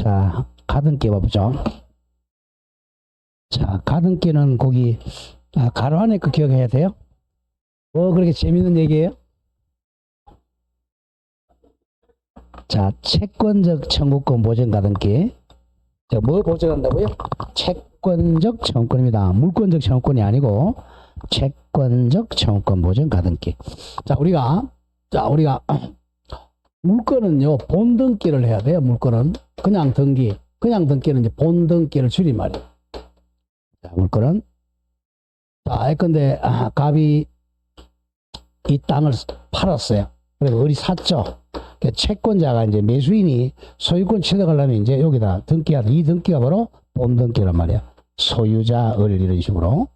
자, 가등기 봐보죠. 자, 가등기는 거기 가로 안에 거 기억해야 돼요? 그렇게 재밌는 얘기예요? 자, 채권적 청구권 보전 가등기. 자, 뭐 보전한다고요? 채권적 청구권입니다. 물권적 청구권이 아니고 채권적 청구권 보전 가등기. 자, 우리가 물건은요, 본등기를 해야 돼요. 물건은 그냥 등기는 이제 본등기를 줄임말이에요. 자, 물건은 자, 근데 갑이 이 땅을 팔았어요. 그리고 을이 샀죠. 채권자가 이제 매수인이 소유권 취득하려면 이제 여기다 등기하다. 이 등기가 바로 본등기란 말이야. 소유자 을 이런 식으로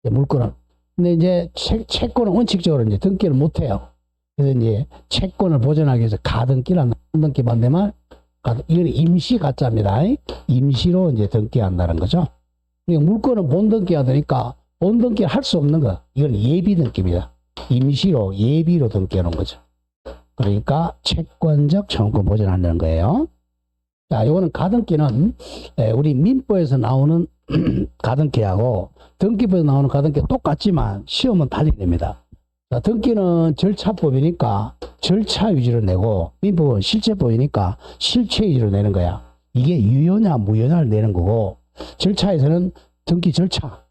물건은. 근데 이제 채권은 원칙적으로 이제 등기를 못 해요. 그래서 이제 채권을 보전하기 위해서 가등기란 등기 반대말 이건 임시 가짜입니다. 임시로 이제 등기한다는 거죠. 그러니까 물건은 본등기가 되니까 본등기를 할 수 없는 거. 이건 예비 등기입니다. 임시로 예비로 등기하는 거죠. 그러니까 채권적 청구권 보전한다는 거예요. 자, 요거는 가등기는 우리 민법에서 나오는 가등기하고 등기법에서 나오는 가등기가 똑같지만 시험은 달리됩니다. 자, 등기는 절차법이니까 절차 위주로 내고 민법은 실체법이니까 실체 위주로 내는 거야. 이게 유효냐 무효냐를 내는 거고 절차에서는 등기 절차.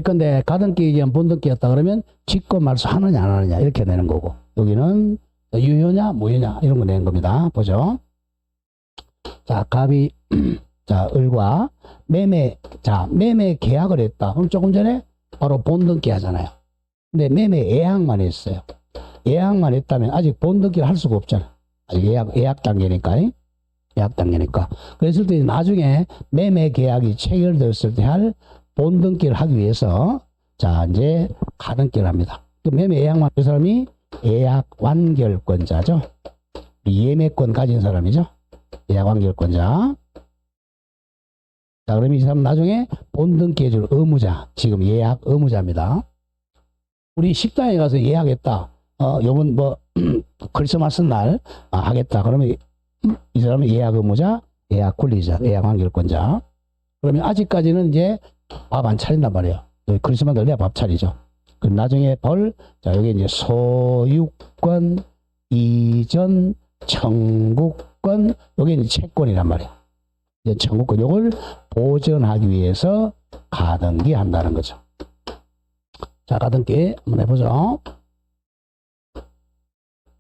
근데 가등기에 의한 본등기였다 그러면 직권 말소 하느냐 안 하느냐 이렇게 내는 거고 여기는 유효냐 무효냐 이런 거 내는 겁니다. 보죠. 자, 갑이 자, 을과 매매 계약을 했다. 그럼 조금 전에 바로 본등기 하잖아요. 근데 매매 예약만 했어요. 예약만 했다면 아직 본등기를 할 수가 없잖아. 아직 예약 단계니까. 예약 단계니까. 그랬을 때 나중에 매매 계약이 체결됐을 때 할 본등기를 하기 위해서 자, 이제 가등기를 합니다. 그 매매 예약만 한 사람이 예약 완결권자죠. 예매권 가진 사람이죠. 예약 완결권자. 자, 그러면 이 사람 나중에 본등기 해줄 의무자. 지금 예약 의무자입니다. 우리 식당에 가서 예약했다. 요번 크리스마스 날 하겠다. 그러면 이 사람은 예약 의무자, 예약 권리자, 예약 완결권자. 그러면 아직까지는 이제 밥 안 차린단 말이에요. 크리스마스 날 내가 밥 차리죠. 그럼 나중에 자, 여기 이제 소유권, 이전, 청구권, 여기 이제 채권이란 말이에요. 이제 청구권, 요걸 보전하기 위해서 가등기 한다는 거죠. 자, 가등기 한번 해보죠.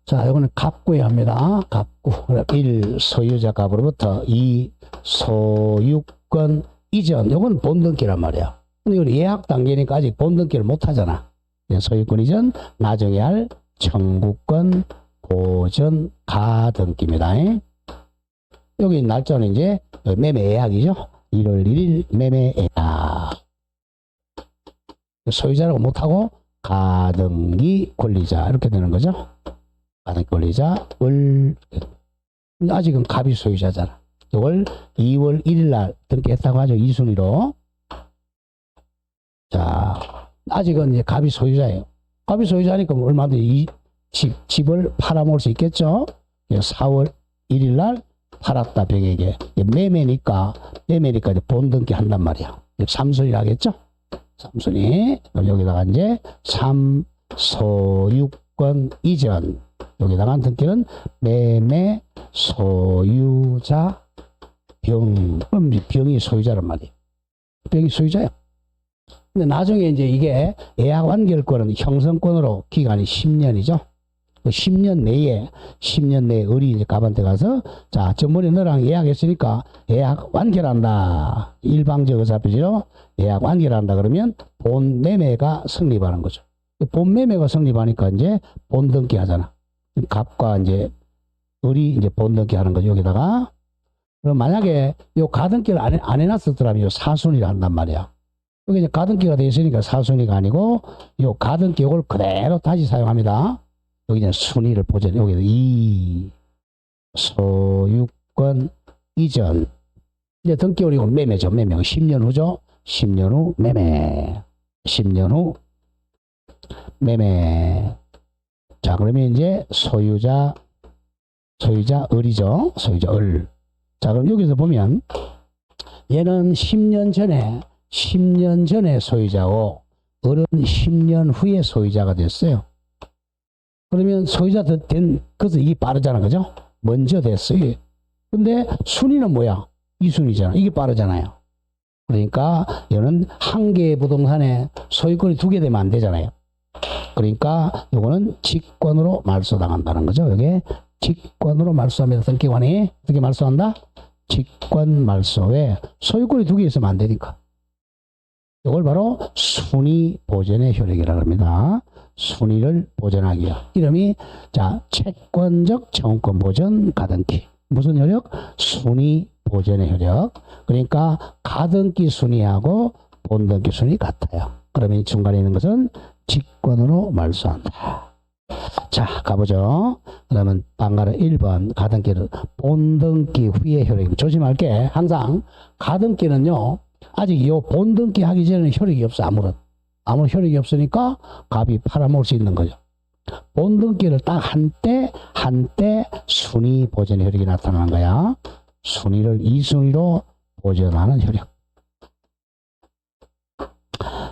자, 이거는 갑구에 합니다. 갑구. 1. 소유자 갑으로부터 2. 소유권 이전. 이건 본등기란 말이야. 근데 이건 예약 단계니까 아직 본등기를 못 하잖아. 소유권 이전, 나중에 할 청구권 보전 가등기입니다. 여기 날짜는 이제 매매 예약이죠. 1월 1일 매매 예약. 소유자라고 못하고 가등기 권리자 이렇게 되는 거죠. 가등기 권리자 을. 아직은 갑이 소유자잖아. 이걸 2월 1일 날 등기했다고 하죠. 2순위로. 자, 아직은 이제 갑이 소유자예요. 갑이 소유자니까 얼마든지 이 집을 팔아먹을 수 있겠죠. 4월 1일 날 팔았다 병에게. 매매니까 이제 본등기 한단 말이야. 3순위 하겠죠. 3순위. 여기다가 이제 3. 소유권 이전. 여기다가 등기는 매매 소유자 병. 그럼 병이 소유자란 말이에요. 병이 소유자야. 근데 나중에 이제 이게 예약 완결권은 형성권으로 기간이 10년이죠. 10년 내에 을이 이제 갑한테 가서 자, 전번에 너랑 예약했으니까 예약 완결한다. 일방적 의사표시로 예약 완결한다. 그러면 본 매매가 성립하는 거죠. 본 매매가 성립하니까 이제 본등기 하잖아. 갑과 이제 을이 이제 본등기 하는 거죠. 여기다가. 그럼 만약에 요 가등기를 안 해놨었더라면 요 사순위를 한단 말이야. 여기 이제 가등기가 되어 있으니까 사순위가 아니고 요 가등기 요걸 그대로 다시 사용합니다. 여기 이제 순위를 보죠. 여기 2. 소유권 이전. 이제 등기율이고 매매죠. 매매. 10년 후죠. 10년 후 매매. 10년 후 매매. 자, 그러면 이제 소유자 을이죠. 소유자 을. 자, 그럼 여기서 보면 얘는 10년 전에 소유자고 을은 10년 후에 소유자가 됐어요. 그러면 소유자 된 것은 이게 빠르잖아. 그죠? 먼저 됐어요. 근데 순위는 뭐야? 2순위잖아. 이게 빠르잖아요. 그러니까 얘는 한 개의 부동산에 소유권이 2개 되면 안 되잖아요. 그러니까 요거는 직권으로 말소당한다는 거죠. 이게 직권으로 말소합니다. 등기관이 어떻게 말소한다? 직권 말소. 왜? 소유권이 2개 있으면 안 되니까. 이걸 바로 순위 보전의 효력이라고 합니다. 순위를 보전하기 위한 이름이 자 채권적 청구권 보전 가등기. 무슨 효력? 순위 보전의 효력. 그러니까 가등기 순위하고 본등기 순위 같아요. 그러면 이 중간에 있는 것은 직권으로 말소한다. 자, 가보죠. 그러면 방가로 1번 가등기를 본등기 후에 효력이 조심할게. 항상 가등기는요 아직 이 본등기 하기 전에는 효력이 없어. 아무런 효력이 없으니까 갑이 팔아먹을 수 있는 거죠. 본등기를 딱 한때 순위 보전의 효력이 나타나는 거야. 순위를 2순위로 보전하는 효력.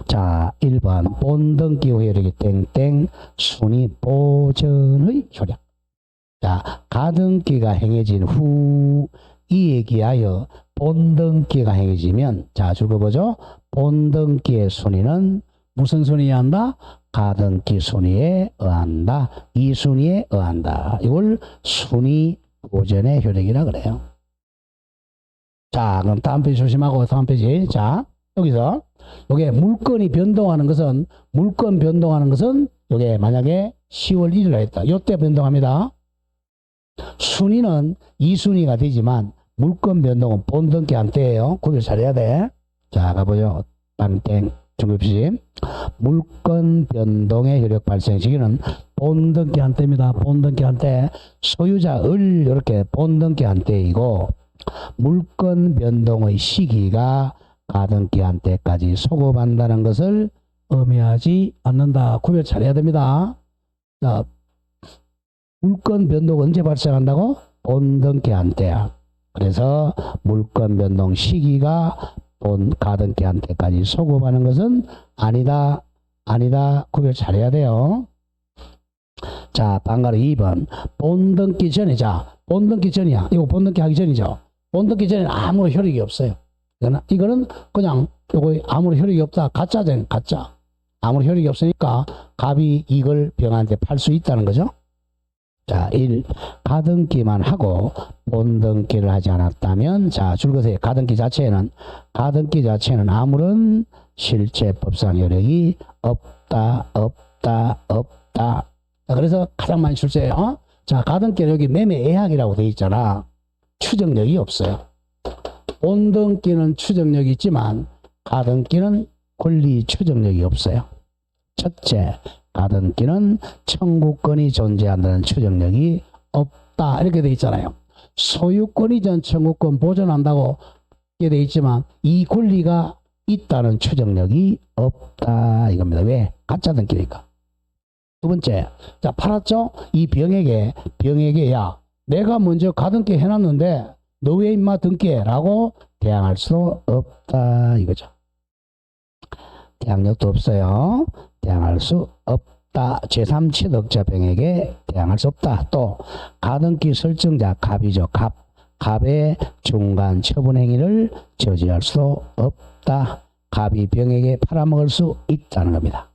자, 1번 본등기 후 효력이 땡땡 순위 보전의 효력. 자, 가등기가 행해진 후 이에 기하여 본등기가 행해지면 자, 줄거보죠. 본등기의 순위는 무슨 순위에 한다? 가등기 순위에 의한다. 2순위에 의한다. 이걸 순위 보전의 효력이라 그래요. 자, 그럼 다음 페이지 조심하고 다음 페이지. 자, 여기서 요게 물건이 변동하는 것은 요게 만약에 10월 1일에 했다. 요때 변동합니다. 순위는 2순위가 되지만 물건 변동은 본등기 한때예요. 구별 잘해야 돼. 자, 가보죠. 빵땡 중급시 물건 변동의 효력 발생 시기는 본등기 한때입니다. 본등기 한때 소유자 을 이렇게 본등기 한때이고 물건 변동의 시기가 가등기 한때까지 소급한다는 것을 의미하지 않는다. 구별 잘해야 됩니다. 자, 물건 변동 언제 발생한다고? 본등기 한때야. 그래서 물건 변동 시기가 가등기 한때까지 소급하는 것은 아니다. 구별 잘해야 돼요. 자, 방가로 2번 본등기 전에. 자, 본등기 전이야. 이거 본등기 하기 전이죠. 본등기 전에는 아무 효력이 없어요. 이거는 그냥 요거 아무 효력이 없다. 가짜잖아요. 가짜. 아무 효력이 없으니까 갑이 이걸 병한테 팔 수 있다는 거죠. 자, 1. 가등기만 하고 본등기를 하지 않았다면 자, 줄거세요. 가등기 자체에는 아무런 실체법상 효력이 없다. 자, 그래서 가장 많이 출제해요. 자, 가등기는 여기 매매예약이라고 되어 있잖아. 추정력이 없어요. 본등기는 추정력이 있지만 가등기는 권리 추정력이 없어요. 첫째, 가등기는 청구권이 존재한다는 추정력이 없다. 이렇게 되어 있잖아요. 소유권 이전 청구권 보존한다고 되어 있지만 이 권리가 있다는 추정력이 없다. 이겁니다. 왜? 가짜 등기니까. 두 번째, 자, 팔았죠? 이 병에게 야, 내가 먼저 가등기 해놨는데 너 왜 임마 등기해? 라고 대항할 수 없다. 이거죠. 대항력도 없어요. 대항할 수 없다. 제3취득자 병에게 대항할 수 없다. 또 가등기 설정자 갑이죠. 갑의 중간 처분 행위를 저지할 수 없다. 갑이 병에게 팔아먹을 수 있다는 겁니다.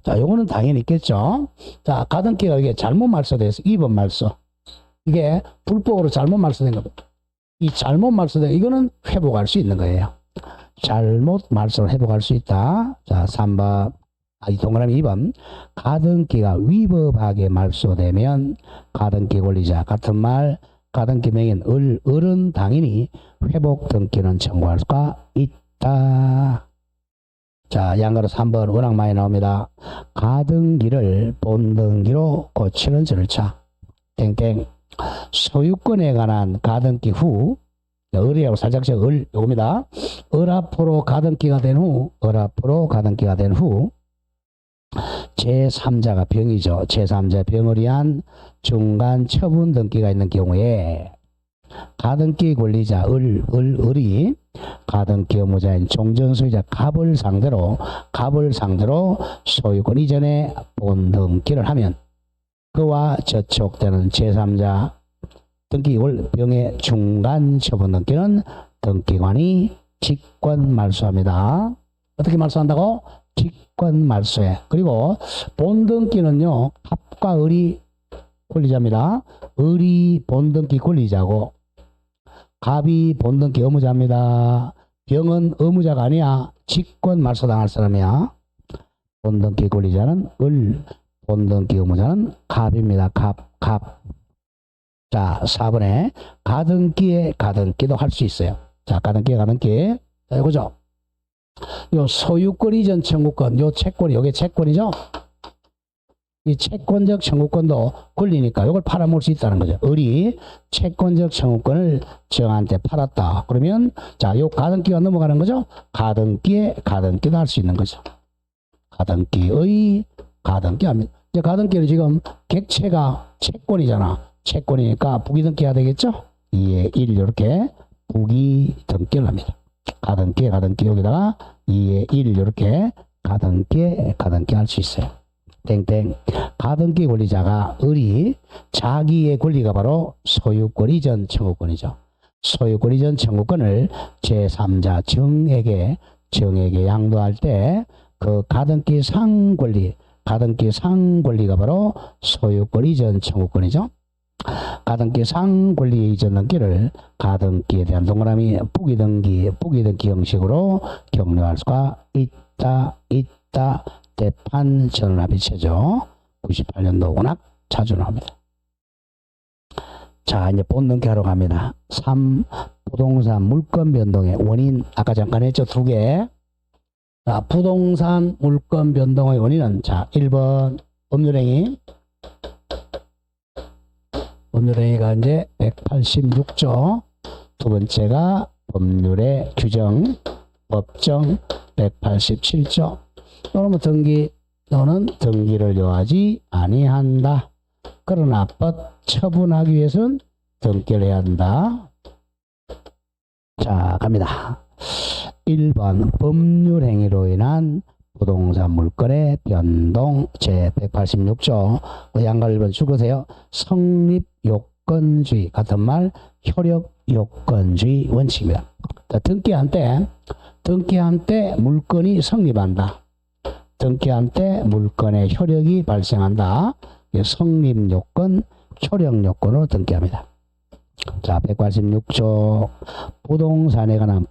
자, 요거는 당연히 있겠죠. 자, 가등기가 이게 잘못 말소돼서 2번 말소. 이게 불법으로 잘못 말소된 겁니다. 이 잘못 말소된 이거는 회복할 수 있는 거예요. 잘못 말소를 회복할 수 있다. 자, 3번. 이 동그라미 2번. 가등기가 위법하게 말소되면 가등기 권리자 같은 말 가등기 명인 을은 당연히 회복 등기는 청구할 수가 있다. 자, 양가로 3번 워낙 많이 나옵니다. 가등기를 본등기로 고치는 절차. 땡땡. 소유권에 관한 가등기 후 을이라고 살짝 요겁니다. 을 앞으로 가등기가 된 후 제3자가 병이죠. 제3자 병을 위한 중간 처분 등기가 있는 경우에 가등기 권리자 을이 가등기 의무자인 종전소유자 갑을 상대로 소유권 이전에 본등기를 하면 그와 저촉되는 제3자 등기이익을 병의 중간 처분 등기는 등기관이 직권 말소합니다. 어떻게 말소한다고? 직권 말소해. 그리고 본등기는요, 갑과 을이 권리자입니다. 을이 본등기 권리자고 갑이 본등기 의무자입니다. 병은 의무자가 아니야. 직권 말소 당할 사람이야. 본등기 권리자는 을, 본등기 의무자는 갑입니다. 갑. 자, 4번에 가등기도 할 수 있어요. 자, 가등기. 자, 이거죠. 요 소유권 이전 청구권, 요 채권, 요게 채권이죠. 이 채권적 청구권도 권리니까 이걸 팔아먹을 수 있다는 거죠. 을이 채권적 청구권을 정한테 팔았다. 그러면 자, 요 가등기가 넘어가는 거죠. 가등기도 할 수 있는 거죠. 가등기 합니다. 이제 가등기는 지금 객체가 채권이잖아. 채권이니까 부기등기 해야 되겠죠. 2에 1 이렇게 부기등기를 합니다. 가등기 여기다가 2에 1 이렇게 가등기 할 수 있어요. 땡땡. 가등기 권리자가 을이 자기의 권리가 바로 소유권 이전 청구권이죠. 소유권 이전 청구권을 제3자 정에게 양도할 때 그 가등기 상권리가 바로 소유권 이전 청구권이죠. 가등기 상권리 이전 등기를 가등기에 대한 동그라미 부기등기 형식으로 격려할 수가 있다. 대판 전원합의체죠. 98년도 워낙 자주 나옵니다. 자, 이제 본등기 하러 갑니다. 3. 부동산 물건 변동의 원인. 아까 잠깐 했죠. 2개. 자, 부동산 물건 변동의 원인은 자, 1번 법률행위가 이제 186조. 두 번째가 법률의 규정, 법정 187조. 또는 너는 등기를 요하지 아니한다. 그러나 법 처분하기 위해서는 등기를 해야 한다. 자, 갑니다. 1번 법률 행위로 인한 부동산 물건의 변동 제186조 양가 1번 죽으세요. 성립 요건주의 같은 말 효력 요건주의 원칙입니다. 자, 등기한 때 물건이 성립한다. 등기한 때 물건의 효력이 발생한다. 성립 요건, 효력 요건으로 등기합니다. 자, 186조 부동산에 관한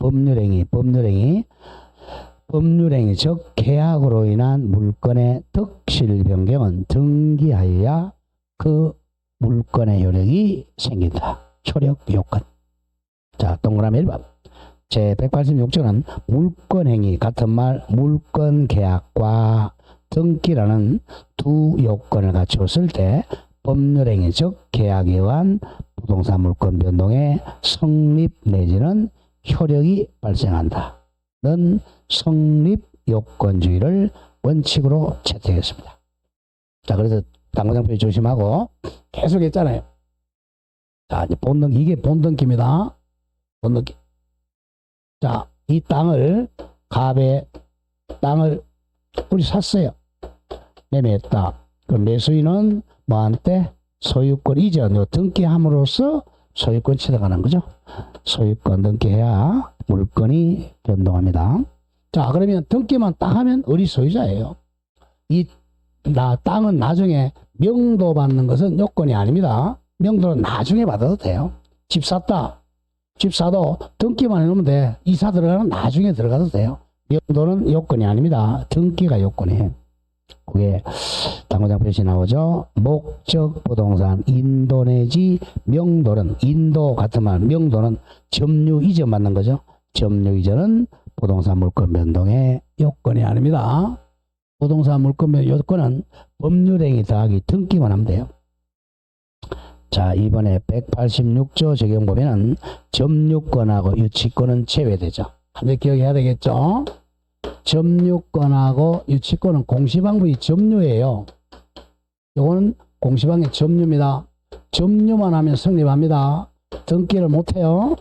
법률행위 즉 계약으로 인한 물건의 득실 변경은 등기하여야 그 물건의 효력이 생긴다. 효력 요건. 자, 동그라미 1번. 제186조는 물건행위 같은 말 물건계약과 등기라는 두 요건을 갖추었을 때 법률행위 즉 계약에 의한 부동산 물건 변동의 성립 내지는 효력이 발생한다. 는 성립 요건주의를 원칙으로 채택했습니다. 자, 그래서 당구장표 조심하고 계속 했잖아요. 자, 이제 이게 본등기입니다. 본등기. 자, 이 갑의 땅을 우리 샀어요. 매매했다. 그럼 매수인은 뭐한테? 소유권 이전, 등기함으로써 소유권 취득하는 거죠. 소유권 등기해야 물건이 변동합니다. 자, 그러면 등기만 딱 하면 을이 소유자예요. 땅은 나중에 명도 받는 것은 요건이 아닙니다. 명도는 나중에 받아도 돼요. 집 샀다. 집 사도 등기만 해놓으면 돼. 이사 들어가면 나중에 들어가도 돼요. 명도는 요건이 아닙니다. 등기가 요건이에요. 그게 당구장 표시 나오죠. 목적 부동산 인도 내지 명도는 인도 같은 말 명도는 점유 이전 받는 거죠. 점유 이전은 부동산 물건 변동의 요건이 아닙니다. 부동산 물건 변동 요건은 법률행위 더하기 등기만 하면 돼요. 자, 이번에 186조 적용 보면은 점유권하고 유치권은 제외되죠. 한번 기억해야 되겠죠. 점유권하고 유치권은 공시방법이 점유예요. 요거는 공시방의 점유입니다. 점유만 하면 성립합니다. 등기를 못해요.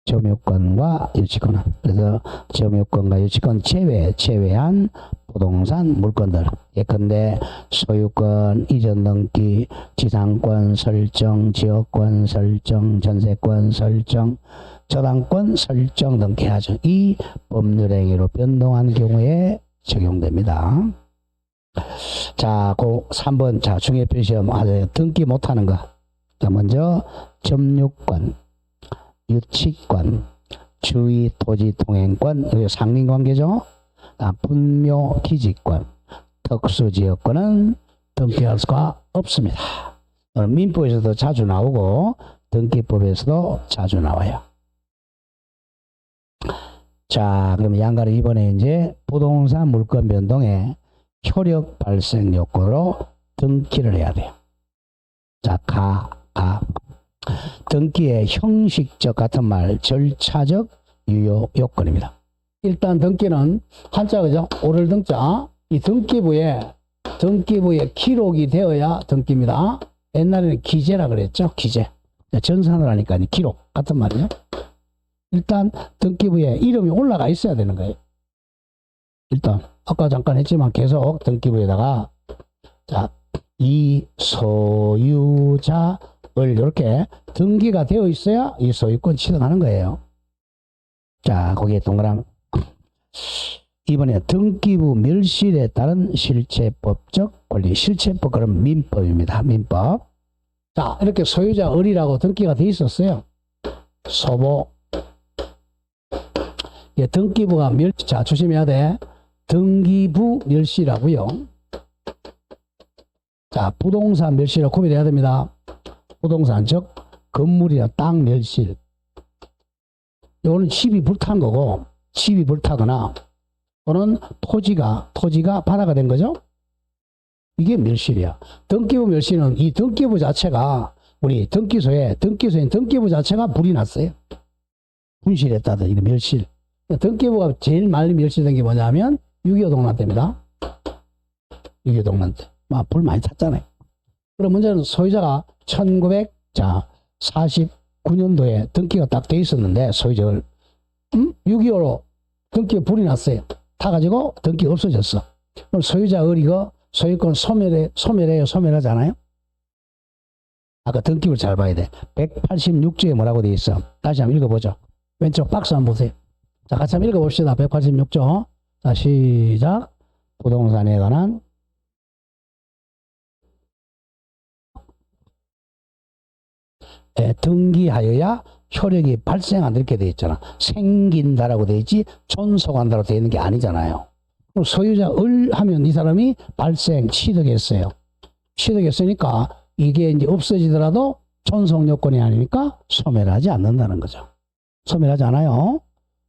점유권과 유치권은. 그래서 점유권과 유치권 제외한 부동산 물건들. 예컨대 소유권 이전 등기, 지상권 설정, 지역권 설정, 전세권 설정, 저당권 설정 등기 하죠. 이 법률행위로 변동한 경우에 적용됩니다. 자, 그 3번 자 중요 표시험 하세요. 등기 못하는 거. 자, 먼저 점유권, 유치권, 주의 토지 통행권, 이게 상린관계죠. 분묘 기지권, 특수지역권은 등기할 수가 없습니다. 민법에서도 자주 나오고 등기법에서도 자주 나와요. 자, 그럼 양가로 이번에 이제 부동산 물권 변동에 효력 발생 요건으로 등기를 해야 돼요. 자, 등기의 형식적 같은 말, 절차적 유효 요건입니다. 일단 등기는 한자 그죠? 오를 등자. 이 등기부에 기록이 되어야 등기입니다. 옛날에는 기재라 그랬죠? 기재. 전산을 하니까 기록 같은 말이죠. 일단 등기부에 이름이 올라가 있어야 되는 거예요. 일단 아까 잠깐 했지만 계속 등기부에다가 자, 이 소유자를 이렇게 등기가 되어 있어야 이 소유권 취득하는 거예요. 자, 거기에 동그라미. 이번에 등기부 멸실에 따른 실체법적 권리. 실체법 그럼 민법입니다. 민법. 자, 이렇게 소유자 을이라고 등기가 돼 있었어요. 소보. 예, 등기부가 자, 조심해야 돼. 등기부 멸실하고요. 자, 부동산 멸실하고 구별해야 됩니다. 부동산 즉 건물이나 땅 멸실. 이거는 집이 불탄 거고, 집이 불타거나 또는 토지가 바다가 된 거죠. 이게 멸실이야. 등기부 멸실은 이 등기부 자체가 우리 등기소에 등기부 자체가 불이 났어요. 분실했다든 이거 멸실. 등기부가 제일 많이 멸실된 게 뭐냐면 6.25 동란 때입니다. 6.25 동란 때. 불 많이 탔잖아요. 그럼 문제는 소유자가 1949년도에 등기가 딱 돼 있었는데 소유자를 6.25로 등기가 불이 났어요. 타가지고 등기가 없어졌어. 그럼 소유자 을이고 소유권 소멸하지 않아요? 아까 등기를 잘 봐야 돼. 186조에 뭐라고 돼 있어? 다시 한번 읽어보죠. 왼쪽 박스 한번 보세요. 자, 같이 한번 읽어봅시다. 186조. 자, 시작. 부동산에 관한 등기하여야 효력이 발생한다 이렇게 돼 있잖아. 생긴다라고 돼 있지 존속한다라고 돼 있는 게 아니잖아요. 소유자 을 하면 이 사람이 취득했어요. 취득했으니까 이게 이제 없어지더라도 존속 요건이 아니니까 소멸하지 않는다는 거죠. 소멸하지 않아요.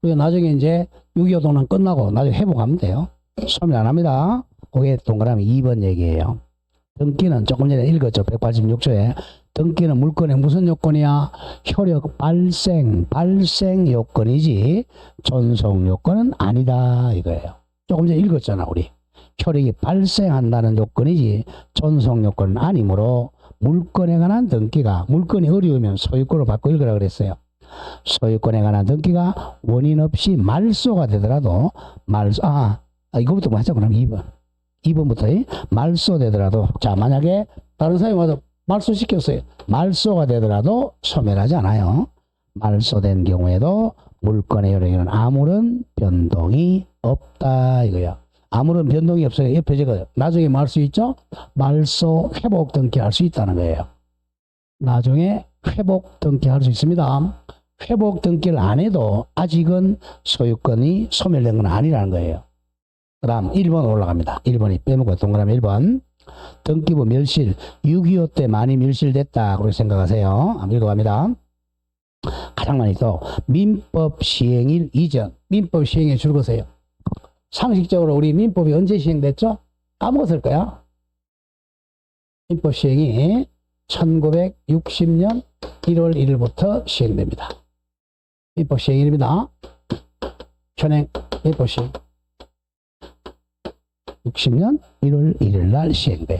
그리고 나중에 이제 6.25 동란 끝나고 나중에 회복하면 돼요. 소멸 안 합니다. 그게 동그라미 2번 얘기예요. 등기는 조금 전에 읽었죠. 186조에. 등기는 물건의 무슨 요건이야? 효력 발생 요건이지 존속 요건은 아니다 이거예요. 조금 전에 읽었잖아 우리. 효력이 발생한다는 요건이지 존속 요건은 아니므로 물건에 관한 등기가 물건이 어려우면 소유권을 받고 읽으라 그랬어요. 소유권에 관한 등기가 원인 없이 말소가 되더라도 이거부터 뭐 하자 그럼 2번부터 말소되더라도 자 만약에 다른 사람이 와서 말소시켰어요. 말소가 되더라도 소멸하지 않아요. 말소된 경우에도 물건의 효력에는 아무런 변동이 없다 이거야. 아무런 변동이 없어요. 옆에 제가 나중에 말 수 있죠? 말소 회복 등기할 수 있다는 거예요. 나중에 회복 등기할 수 있습니다. 회복 등기를 안 해도 아직은 소유권이 소멸된 건 아니라는 거예요. 그 다음 1번 올라갑니다. 1번이 빼먹고 동그라미 1번. 등기부 멸실 6.25 때 많이 멸실됐다 그렇게 생각하세요. 한번 읽어갑니다. 가장 많이 또 민법 시행일 이전. 민법 시행에 줄거세요. 상식적으로 우리 민법이 언제 시행됐죠? 까먹었을 거야. 민법 시행이 1960년 1월 1일부터 시행됩니다. 민법 시행일입니다. 현행 민법 시행 60년 1월 1일 날 시행돼요.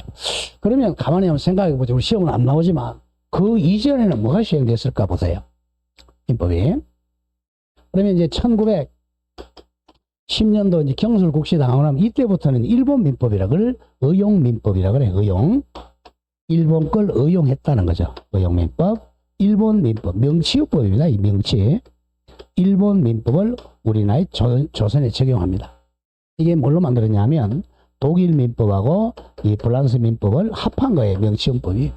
그러면 가만히 한번 생각해 보죠. 우리 시험은 안 나오지만 그 이전에는 뭐가 시행됐을까 보세요. 민법이. 그러면 이제 1910년도 이제 경술국시당하고 나면 이때부터는 일본 민법이라 그걸 의용민법이라 그래. 의용. 일본 걸 의용했다는 거죠. 의용민법. 일본 민법. 명치유법입니다. 이 명치. 일본 민법을 우리나라의 조선에 적용합니다. 이게 뭘로 만들었냐면 독일 민법하고 이 프랑스 민법을 합한 거예요. 명치용법이.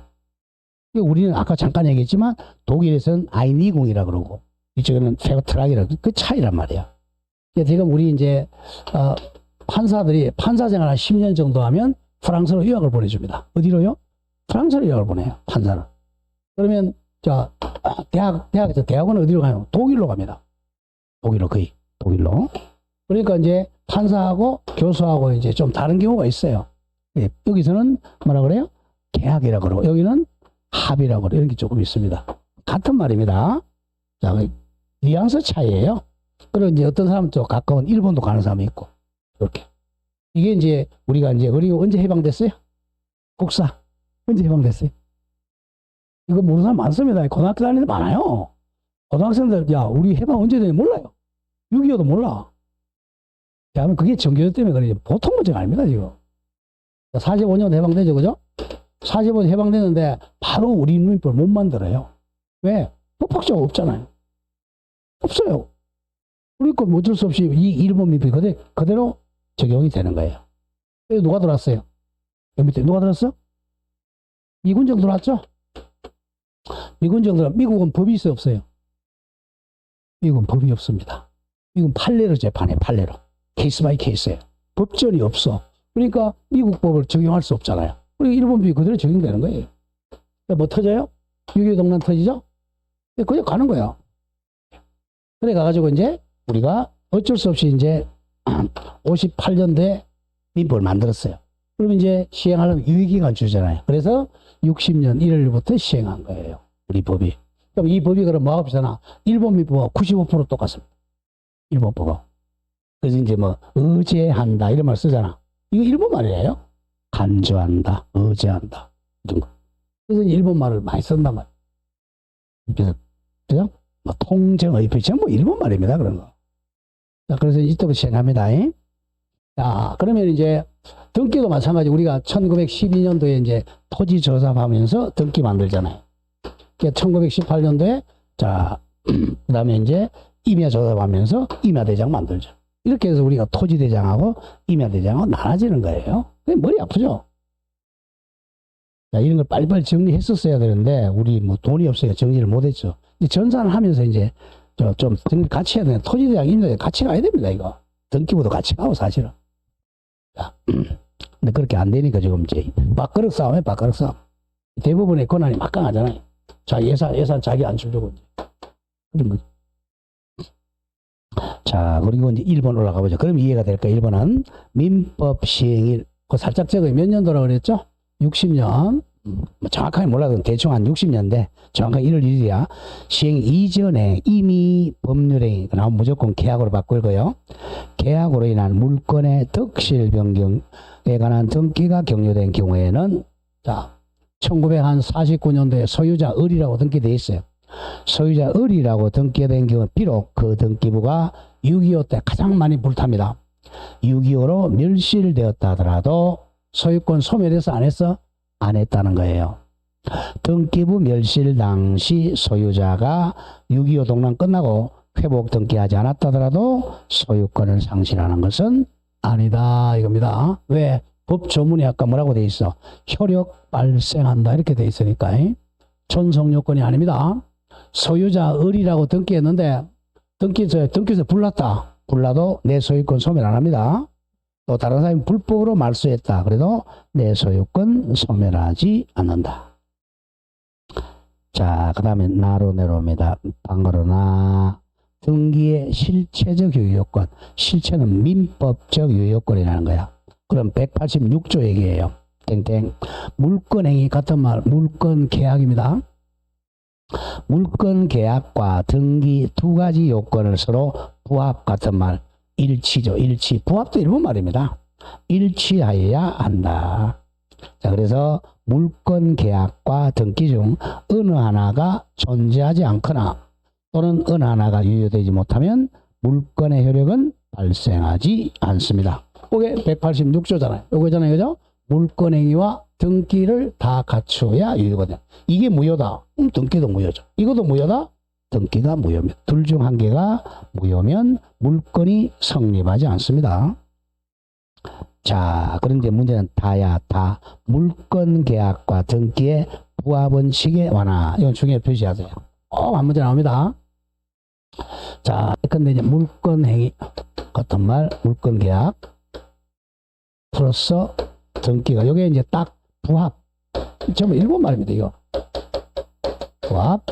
우리는 아까 잠깐 얘기했지만 독일에서는 아이니궁이라 그러고 이쪽에는 페어트락이라 그 차이란 말이야. 지금 우리 이제 판사들이 판사 생활 한 10년 정도 하면 프랑스로 유학을 보내줍니다. 어디로요? 프랑스로 유학을 보내요. 판사를. 그러면 대학은 어디로 가요? 독일로 갑니다. 독일로 거의 독일로. 그러니까 이제 판사하고 교수하고 이제 좀 다른 경우가 있어요. 여기서는 뭐라 그래요? 계약이라 그러고 여기는 합의라고 그래요. 이런 게 조금 있습니다. 같은 말입니다. 자, 뉘앙스 차이예요. 그리고 이제 어떤 사람은 또 가까운 일본도 가는 사람이 있고 이렇게. 이게 이제 우리가 이제 언제 해방됐어요? 국사 언제 해방됐어요? 이거 모르는 사람 많습니다. 고등학교 다니는 데 많아요. 고등학생들 야 우리 해방 언제 되는지 몰라요. 6.25도 몰라. 야, 그게 정교조 때문에 그래. 보통 문제가 아닙니다, 지금. 45년 해방되죠, 그죠? 45년 해방되는데 바로 우리 민법을 못 만들어요. 왜? 법학자가 없잖아요. 없어요. 그러니까 어쩔 수 없이 이 일본 민법이 그대로 적용이 되는 거예요. 누가 들어왔어요? 여기 밑에 누가 들어왔어? 미군정 들어왔죠? 미국은 법이 있어요, 없어요? 미국은 법이 없습니다. 미국은 판례로 재판해, 판례로. 케이스 바이 케이스예요. 법전이 없어. 그러니까 미국 법을 적용할 수 없잖아요. 그리고 일본 법이 그대로 적용되는 거예요. 뭐 터져요? 6.25 동란 터지죠? 그냥 가는 거야. 그래 가지고 이제 우리가 어쩔 수 없이 이제 58년도에 민법을 만들었어요. 그러면 이제 시행하려면 유예기간 주잖아요. 그래서 60년 1월부터 시행한 거예요. 우리 법이. 그럼 이 법이 그럼 뭐하고 비슷하나? 일본 민법과 95% 똑같습니다. 일본 법하고. 그래서 이제 뭐 의제한다 이런 말 쓰잖아. 이거 일본 말이에요. 간주한다, 의제한다 이런 거. 그래서 일본 말을 많이 쓴단 말이에요. 그죠? 뭐 통정의 표 전부 일본 말입니다. 그런 거. 자, 그래서 이때부터 시행합니다. 자, 그러면 이제 등기도 마찬가지. 우리가 1912년도에 이제 토지 조사하면서 등기 만들잖아요. 1918년도에 자, 그 다음에 이제 임야 조사하면서 임야대장 만들죠. 이렇게 해서 우리가 토지대장하고 임야대장하고 나눠지는 거예요. 그게 머리 아프죠? 자, 이런 걸 빨리빨리 정리했었어야 되는데, 우리 뭐 돈이 없어요. 정리를 못했죠. 전산을 하면서 이제 좀 정리 같이 해야 되는 토지대장, 임야대장 같이 가야 됩니다, 이거. 등기부도 같이 가고, 사실은. 자, 근데 그렇게 안 되니까 지금 이제 밥그릇 싸움에 밥그릇 싸움. 대부분의 권한이 막강하잖아요. 자, 예산 자기 안 주려고. 그런 거죠. 자, 그리고 이제 1번 올라가 보죠. 그럼 이해가 될까? 1번은 민법 시행일. 그 살짝 적어요. 몇 년도라고 그랬죠? 60년. 뭐 정확하게 몰라도 대충 한 60년대. 정확하게 1월 1일이야. 시행 이전에 이미 법률에 나오면 무조건 계약으로 바꾸고요. 계약으로 인한 물건의 덕실 변경에 관한 등기가 격려된 경우에는 자, 1949년도에 소유자 을이라고 등기되어 있어요. 소유자 을이라고 등기된 경우 비록 그 등기부가 6.25 때 가장 많이 불탑니다. 6.25로 멸실되었다 하더라도 소유권 소멸해서 안 했어? 안 했다는 거예요. 등기부 멸실 당시 소유자가 6.25 동란 끝나고 회복 등기하지 않았다 하더라도 소유권을 상실하는 것은 아니다 이겁니다. 왜? 법 조문에 아까 뭐라고 돼 있어? 효력 발생한다 이렇게 돼 있으니까 존속 요건이 아닙니다. 소유자 을이라고 등기했는데 등기소에 불났다. 불나도 내 소유권 소멸 안 합니다. 또 다른 사람이 불법으로 말소했다. 그래도 내 소유권 소멸하지 않는다. 자, 그 다음에 나로 내려옵니다. 방거로나 등기의 실체적 유효권. 실체는 민법적 유효권이라는 거야. 그럼 186조 얘기예요. 땡땡. 물권행위 같은 말 물권 계약입니다. 물권 계약과 등기 두 가지 요건을 서로 부합 같은 말 일치죠. 일치. 부합도 일본 말입니다. 일치하여야 한다. 자, 그래서 물권 계약과 등기 중 어느 하나가 존재하지 않거나 또는 어느 하나가 유효되지 못하면 물권의 효력은 발생하지 않습니다. 이게 186조잖아요. 요거잖아요. 그죠? 물권 행위와 등기를 다 갖추어야 유효거든요. 이게 무효다. 등기도 무효죠. 이것도 무효다. 등기가 무효입니다. 둘 중 한 개가 무효면 물권이 성립하지 않습니다. 자, 그런데 문제는 다야 다. 물권 계약과 등기의 부합 원칙의 완화. 이건 중요히 표시하세요. 한 문제 나옵니다. 자, 근데 이제 물권 행위 같은 말, 물권 계약 플러스 등기가 요게 이제 딱 부합. 전부 일본 말입니다. 이거 부합.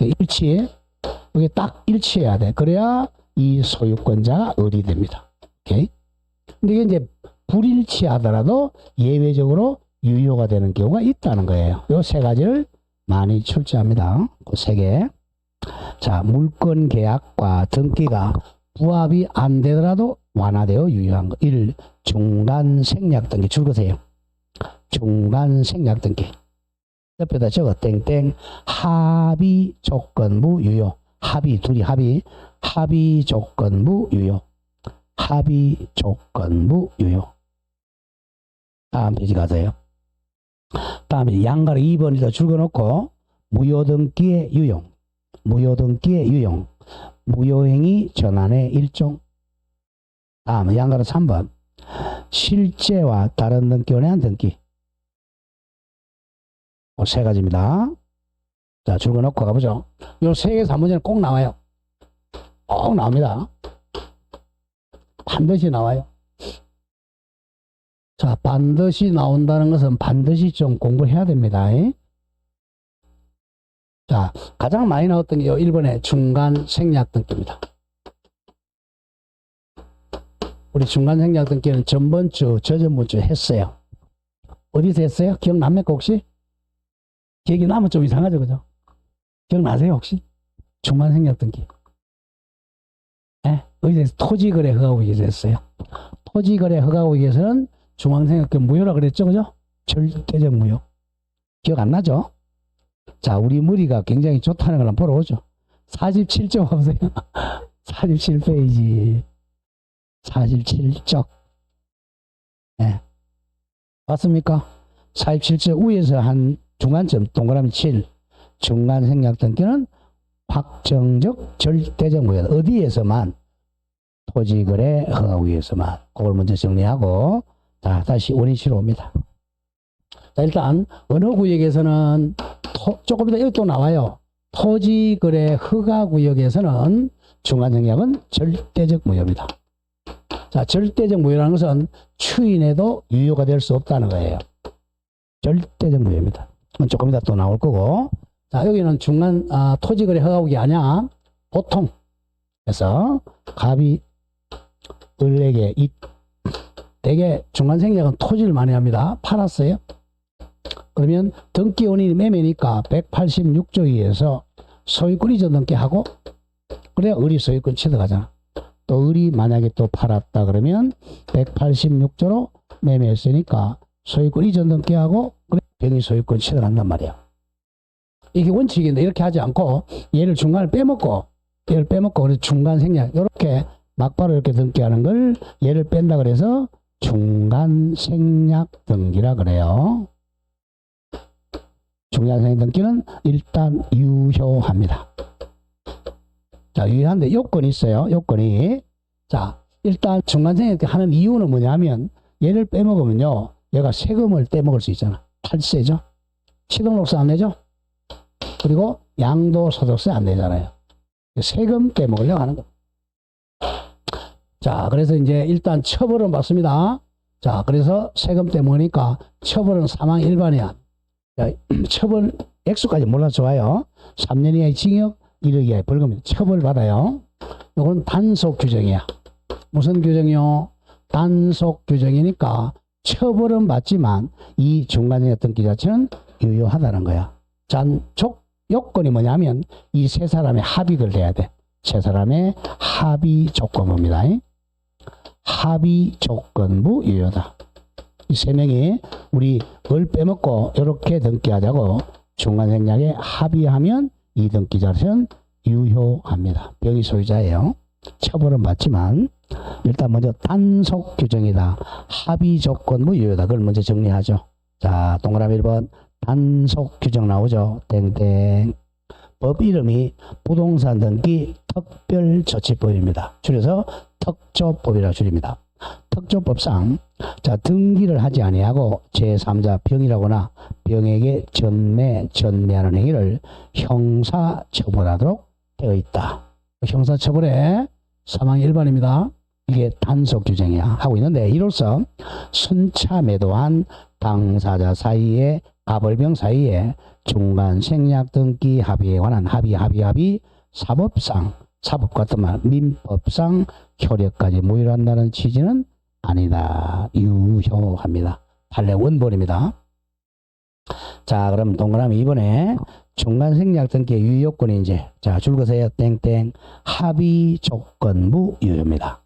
일치. 이게 딱 일치해야 돼. 그래야 이 소유권자가 의리됩니다. 오케이. 근데 이게 이제 불일치하더라도 예외적으로 유효가 되는 경우가 있다는 거예요. 요 세 가지를 많이 출제합니다. 그 세 개. 자, 물권 계약과 등기가 부합이 안 되더라도 완화되어 유효한 거. 1. 중간 생략 등기. 줄거세요. 중간 생략 등기. 옆에다 적어. 땡땡. 합의 조건부 유효. 합의, 둘이 합의. 합의 조건부 유효. 합의 조건부 유효. 다음 페이지 가세요. 다음에 양가로 2번에다 줄거놓고 무효등기의 유용. 무효등기의 유용. 무효행위 전환의 일종. 다음 양가로 3번. 실제와 다른 등기에 대한 등기. 세 가지입니다. 자, 줄거놓고 가보죠. 요 세 개에서 한 문제는 꼭 나와요. 꼭 나옵니다. 반드시 나와요. 자, 반드시 나온다는 것은 반드시 좀 공부해야 됩니다. 자, 가장 많이 나왔던 게 1번의 중간 생략 등기입니다. 우리 중간 생략 등기는 전번주, 저전번주 했어요. 어디서 했어요? 기억납니까 혹시? 기억이 나면 좀 이상하죠, 그죠? 기억나세요 혹시? 중간 생략 등기. 어디서 토지거래 허가구역에서 했어요. 토지거래 허가구역에서는 중앙생략 무효라 그랬죠, 그죠? 절대적 무효. 기억 안 나죠? 자, 우리 머리가 굉장히 좋다는 걸 한번 보러 오죠. 47쪽 보세요. 47페이지. 47쪽. 네. 맞습니까? 47쪽 위에서 한 중간점 동그라미 7. 중간 생략 등기는 확정적 절대적 무효다. 어디에서만? 토지거래 허가구역에서만. 그걸 먼저 정리하고 자, 다시 원위치로 옵니다. 자, 일단 어느 구역에서는 조금 이따 여기 또 나와요. 토지거래 허가구역에서는 중간생략은 절대적 무효입니다. 자, 절대적 무효라는 것은 추인해도 유효가 될 수 없다는 거예요. 절대적 무효입니다. 조금 이따 또 나올 거고. 자, 여기는 중간 토지거래 허가구역이 아니야. 보통. 그래서 갑이 을에게 대개 중간생략은 토지를 많이 합니다. 팔았어요. 그러면 등기 원인이 매매니까 186조에 의해서 소유권 이전 등기하고 그래야 을이 소유권 취득하잖아. 또 을이 만약에 또 팔았다 그러면 186조로 매매했으니까 소유권 이전 등기하고 그래 병이 소유권 취득한단 말이야. 이게 원칙인데 이렇게 하지 않고 얘를 중간을 빼먹고 얘를 빼먹고 그래서 중간생략 이렇게 막바로 이렇게 등기하는 걸 얘를 뺀다 그래서 중간생략 등기라 그래요. 중간생략 등기는 일단 유효합니다. 자, 유효한데 요건이 있어요. 요건이. 자, 일단 중간생략 등기 하는 이유는 뭐냐면 얘를 빼먹으면요. 얘가 세금을 떼먹을 수 있잖아. 탈세죠. 취등록세 안 내죠. 그리고 양도소득세 안 내잖아요. 세금 떼먹으려고 하는 거. 자, 그래서 이제 일단 처벌은 받습니다. 자, 그래서 세금 떼먹으니까 처벌은 사망 일반이야. 자, 처벌 액수까지 몰라도 좋아요. 3년 이하의 징역, 1억 이하의 벌금입니다. 처벌 받아요. 이건 단속 규정이야. 무슨 규정이요? 단속 규정이니까 처벌은 받지만 이 중간생략 등기 자체는 유효하다는 거야. 자, 요건이 뭐냐면 이 세 사람의 합의를 해야 돼. 세 사람의 합의 조건부입니다. 합의 조건부 유효다. 이 세 명이 우리 을 빼먹고 이렇게 등기하자고 중간생략에 합의하면 이 등기 자체는 유효합니다. 병이 소유자예요. 처벌은 받지만 일단 먼저 단속 규정이다. 합의 조건부 유효다. 그걸 먼저 정리하죠. 자, 동그라미 1번 단속 규정 나오죠. 땡땡. 법 이름이 부동산 등기 특별조치법입니다. 줄여서 특조법이라 줄입니다. 특조법상 자 등기를 하지 아니하고 제3자 병이라거나 병에게 전매하는 행위를 형사처벌하도록 되어 있다. 형사처벌에 사망 1번입니다. 이게 단속 규정이야 하고 있는데 이로써 순차 매도한 당사자 사이에 가벌병 사이에 중간 생략 등기 합의에 관한 합의 사법 같은 말 민법상 효력까지 무효한다는 취지는 아니다. 유효합니다. 판례 원본입니다. 자, 그럼 동그라미 2번에 중간 생략 등기의 유효권이 이제 자 줄거세요. 땡땡 합의 조건부 유효입니다.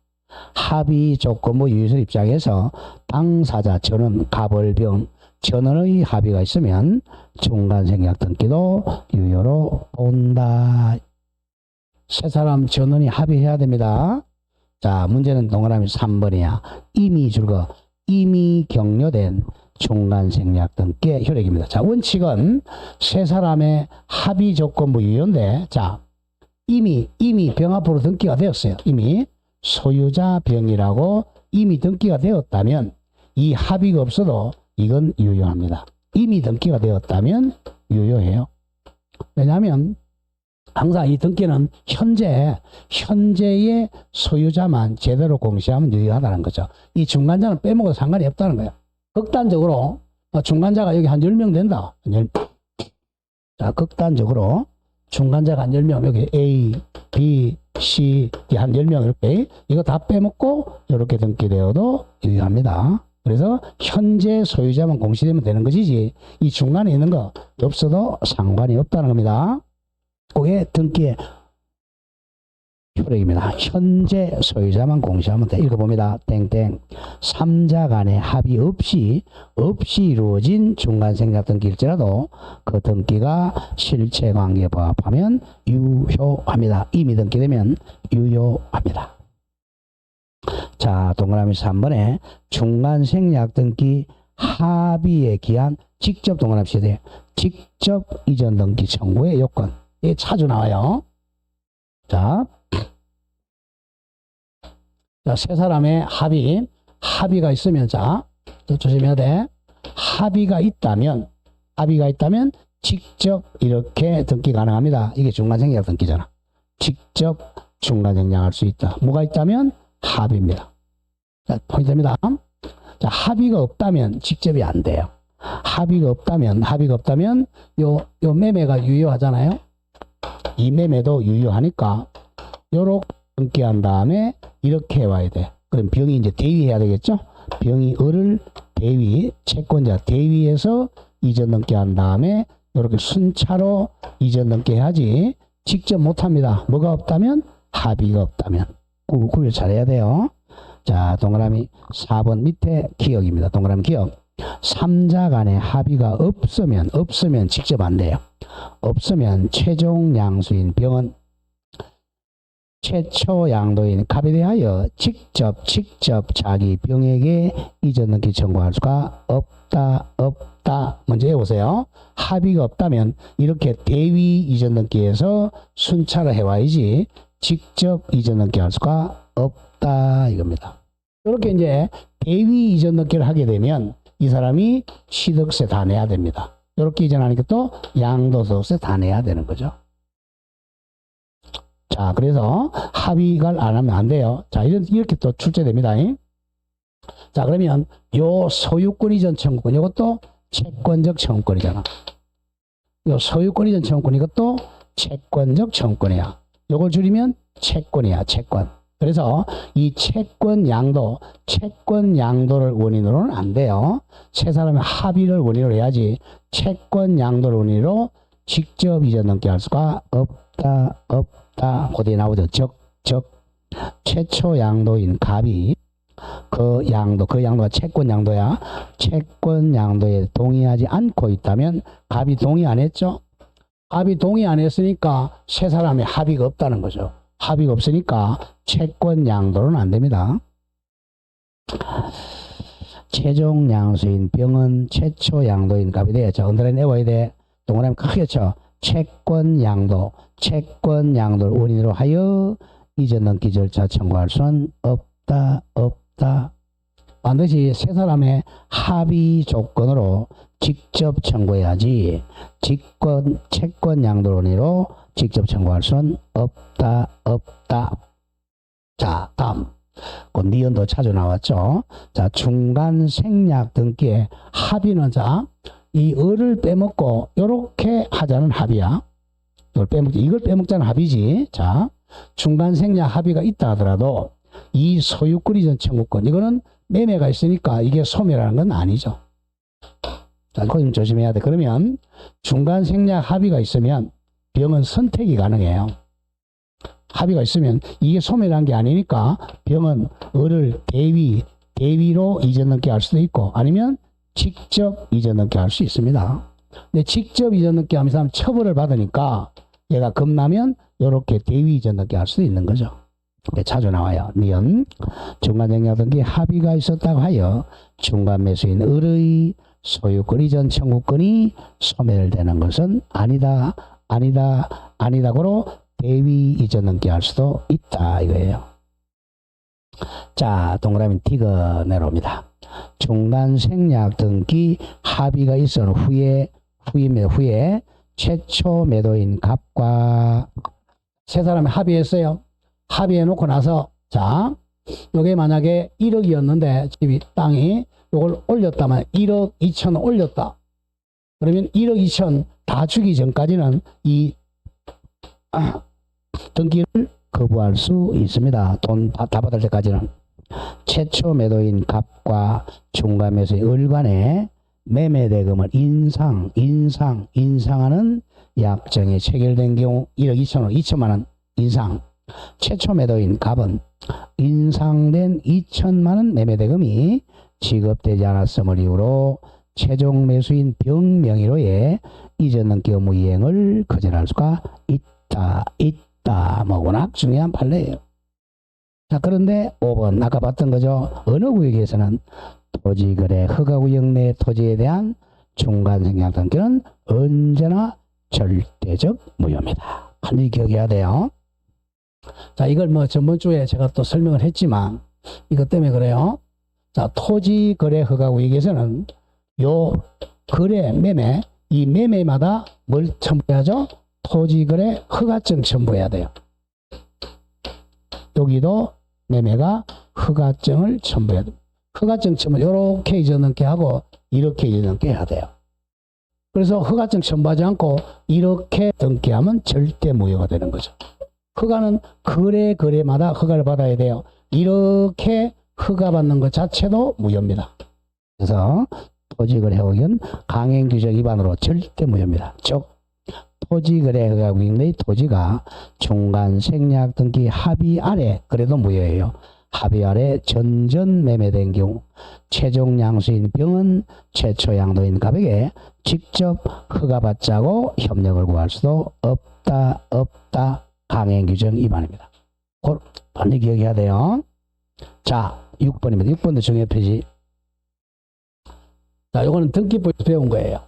합의 조건부 유효설 입장에서 당사자 전원 가벌병 전원의 합의가 있으면 중간 생략 등기도 유효로 본다. 세 사람 전원이 합의해야 됩니다. 자, 문제는 동그라미 3번이야. 이미 격려된 중간 생략 등기의 효력입니다. 자, 원칙은 세 사람의 합의 조건부 유효인데, 자, 이미 병 앞으로 등기가 되었어요. 이미 소유자 병이라고 이미 등기가 되었다면 이 합의가 없어도 이건 유효합니다. 이미 등기가 되었다면 유효해요. 왜냐하면 항상 이 등기는 현재의 소유자만 제대로 공시하면 유효하다는 거죠. 이 중간자는 빼먹어도 상관이 없다는 거예요. 극단적으로 중간자가 여기 한 10명 된다. 자, 극단적으로 중간자가 한 10명 여기 A, B, C 한 10명 이렇게 이거 다 빼먹고 이렇게 등기되어도 유효합니다. 그래서 현재 소유자만 공시되면 되는 것이지 이 중간에 있는 거 없어도 상관이 없다는 겁니다. 그게 등기의 효력입니다. 현재 소유자만 공시하면 돼. 읽어봅니다. 땡땡. 3자 간의 합의 없이 이루어진 중간 생략 등기일지라도 그 등기가 실체관계에 부합하면 유효합니다. 이미 등기되면 유효합니다. 자, 동그라미 3번에 중간 생략 등기 합의에 기한 직접 동그라미 시대 직접 이전 등기 청구의 요건. 이 자주 나와요. 자, 세 사람의 합의가 있으면 자, 조심해야 돼. 합의가 있다면 직접 이렇게 등기 가능합니다. 이게 중간 생략 등기잖아. 직접 중간 생략할 수 있다. 뭐가 있다면 합의입니다. 자, 포인트입니다. 자, 합의가 없다면 직접이 안 돼요. 합의가 없다면 요 매매가 유효하잖아요. 이 매매도 유효하니까 요렇게 등기한 다음에 이렇게 와야 돼. 그럼 병이 이제 대위해야 되겠죠? 병이 을을 대위, 채권자 대위에서 이전 등기한 다음에 이렇게 순차로 이전 등기해야지 직접 못합니다. 뭐가 없다면? 합의가 없다면. 구별 잘해야 돼요. 자, 동그라미 4번 밑에 기억입니다. 동그라미 기억. 3자 간의 합의가 없으면 직접 안 돼요. 없으면 최종 양수인 병은 최초 양도인 갑에 대하여 직접 자기 병에게 이전 등기 청구할 수가 없다. 먼저 해보세요. 합의가 없다면 이렇게 대위 이전 등기에서 순차를 해와야지 직접 이전 등기 할 수가 없다 이겁니다. 이렇게 이제 대위 이전 등기를 하게 되면 이 사람이 취득세 다 내야 됩니다. 이렇게 이전하니까 또 양도소득세 다 내야 되는 거죠. 자, 그래서 합의를 안 하면 안 돼요. 자, 이렇게 또 출제됩니다. 자, 그러면 요 소유권 이전 청구권, 이것도 채권적 청구권이잖아. 요 소유권 이전 청구권, 이것도 채권적 청구권이야. 요걸 줄이면 채권이야, 채권. 그래서 이 채권 양도를 원인으로는 안 돼요. 세 사람의 합의를 원인으로 해야지 채권 양도를 원인으로 직접 이전 등기 할 수가 없다. 어디에 나오죠? 최초 양도인 갑이 그 그 양도가 채권 양도야. 채권 양도에 동의하지 않고 있다면 갑이 동의 안 했죠? 갑이 동의 안 했으니까 세 사람의 합의가 없다는 거죠. 합의가 없으니까 채권 양도는 안 됩니다. 최종 양수인 병은 최초 양도인 갑이 돼요. 자, 언더라인 외워야 돼. 동그라미 크게 쳐. 채권 양도를 원인으로 하여 이전 넘기 절차 청구할 수는 없다. 반드시 세 사람의 합의 조건으로 직접 청구해야지 채권 양도 원인으로 직접 청구할 수는 없다. 자, 다음. 그 니은도 자주 나왔죠. 자, 중간 생략 등기의 합의는 자, 이 을을 빼먹고 요렇게 하자는 합의야. 이걸 빼먹자는 합의지. 자, 중간 생략 합의가 있다 하더라도 이 소유권 이전 청구권 이거는 매매가 있으니까 이게 소매라는 건 아니죠. 자, 그거 좀 조심해야 돼. 그러면 중간 생략 합의가 있으면 병은 선택이 가능해요. 합의가 있으면 이게 소매라는 게 아니니까 병은 을을 대위로 이전 넘게 할 수도 있고 아니면 직접 이전 넘게 할 수 있습니다. 근데 직접 이전 넘게 하면 처벌을 받으니까 얘가 겁나면 이렇게 대위 이전 넘게 할 수도 있는 거죠. 자주 나와요. 니은 중간 생략 등기 합의가 있었다고 하여 중간 매수인 을의 소유권 이전 청구권이 소멸되는 것은 아니다고로 대위 이전 넘게 할 수도 있다 이거예요. 자, 동그라미 D가 내려옵니다. 중간 생략 등기 합의가 있은 후에 최초 매도인 갑과 세 사람이 합의했어요. 합의해 놓고 나서 자, 요게 만약에 1억이었는데 집이 땅이 요걸 올렸다면 1억 2천 올렸다. 그러면 1억 2천 다 주기 전까지는 이 등기를 거부할 수 있습니다. 돈 다 받을 때까지는. 최초 매도인 갑과 중간 매수의 을 간의 매매 대금을 인상하는 약정이 체결된 경우 1억 2천원 2천만 원 인상. 최초 매도인 갑은 인상된 2천만 원 매매 대금이 지급되지 않았음을 이유로 최종 매수인 병 명의로의 이전 넘기 의무 이행을 거절할 수가 있다. 뭐 워낙 중요한 판례예요. 자, 그런데 5번 아까 봤던 거죠. 어느 구역에서는 토지거래 허가구역 내 토지에 대한 중간 생략 등기는 언제나 절대적 무효입니다. 반드시 기억해야 돼요. 자, 이걸 뭐 전번주에 제가 또 설명을 했지만 이것 때문에 그래요. 자, 토지거래 허가구역에서는 요 거래 매매 이 매매마다 뭘 첨부해야죠? 토지거래 허가증 첨부해야 돼요. 여기도 매매가 허가증을 첨부해야 됩니다. 허가증 첨부 이렇게 이전 넘게 하고 이렇게 이전 넘게 해야 돼요. 그래서 허가증 첨부하지 않고 이렇게 등기하면 절대 무효가 되는 거죠. 허가는 거래마다 허가를 받아야 돼요. 이렇게 허가 받는 것 자체도 무효입니다. 그래서 토지거래 허가는 강행규정 위반으로 절대 무효입니다. 즉 토지거래 허가구역 내 토지가 중간 생략 등기 합의 아래 그래도 무효예요. 합의 아래 전전 매매된 경우 최종 양수인 병은 최초 양도인 갑에게 직접 허가받자고 협력을 구할 수도 없다. 강행규정 위반입니다. 그걸 반드시 기억해야 돼요. 자, 6번입니다. 6번도 정해 표시. 자, 요거는 등기부에서 배운 거예요.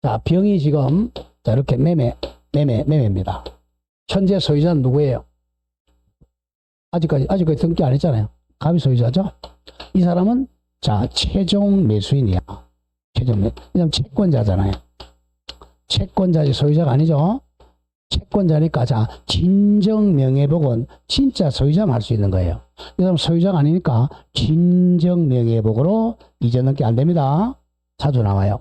자, 병이 지금 자, 이렇게 매매입니다. 현재 소유자는 누구예요? 아직까지 등기 안 했잖아요. 갑이 소유자죠? 이 사람은 자, 최종 매수인이야. 왜냐면 채권자잖아요. 채권자지 소유자가 아니죠? 채권자니까 자, 진정 명예복은 진짜 소유자만 할 수 있는 거예요. 이 사람 소유자가 아니니까 진정 명예복으로 이전 넘게 안 됩니다. 자주 나와요.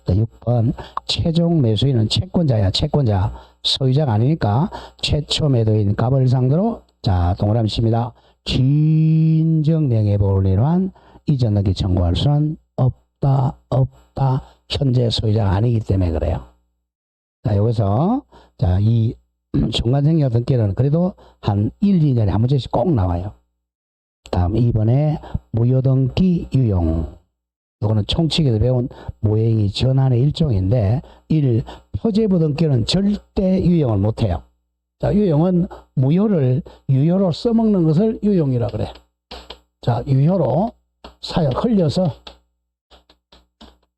6번 최종 매수인은 채권자야. 채권자 소유자가 아니니까 최초 매도인 갑을 상대로 자, 동그라미 칩니다. 진정 명예복을 위한 이전 넘기 청구할 수는 없다. 현재 소유자가 아니기 때문에 그래요. 자, 여기서 자, 이 중간 생략 등기는 그래도 한 1, 2년에 한 번씩 꼭 나와요. 자, 다음 2번에 무효등기 유용. 이거는 총칙에서 배운 모행이 전환의 일종인데 1. 표제부 등기는 절대 유용을 못해요. 자, 유용은 무효를 유효로 써먹는 것을 유용이라 그래. 자, 유효로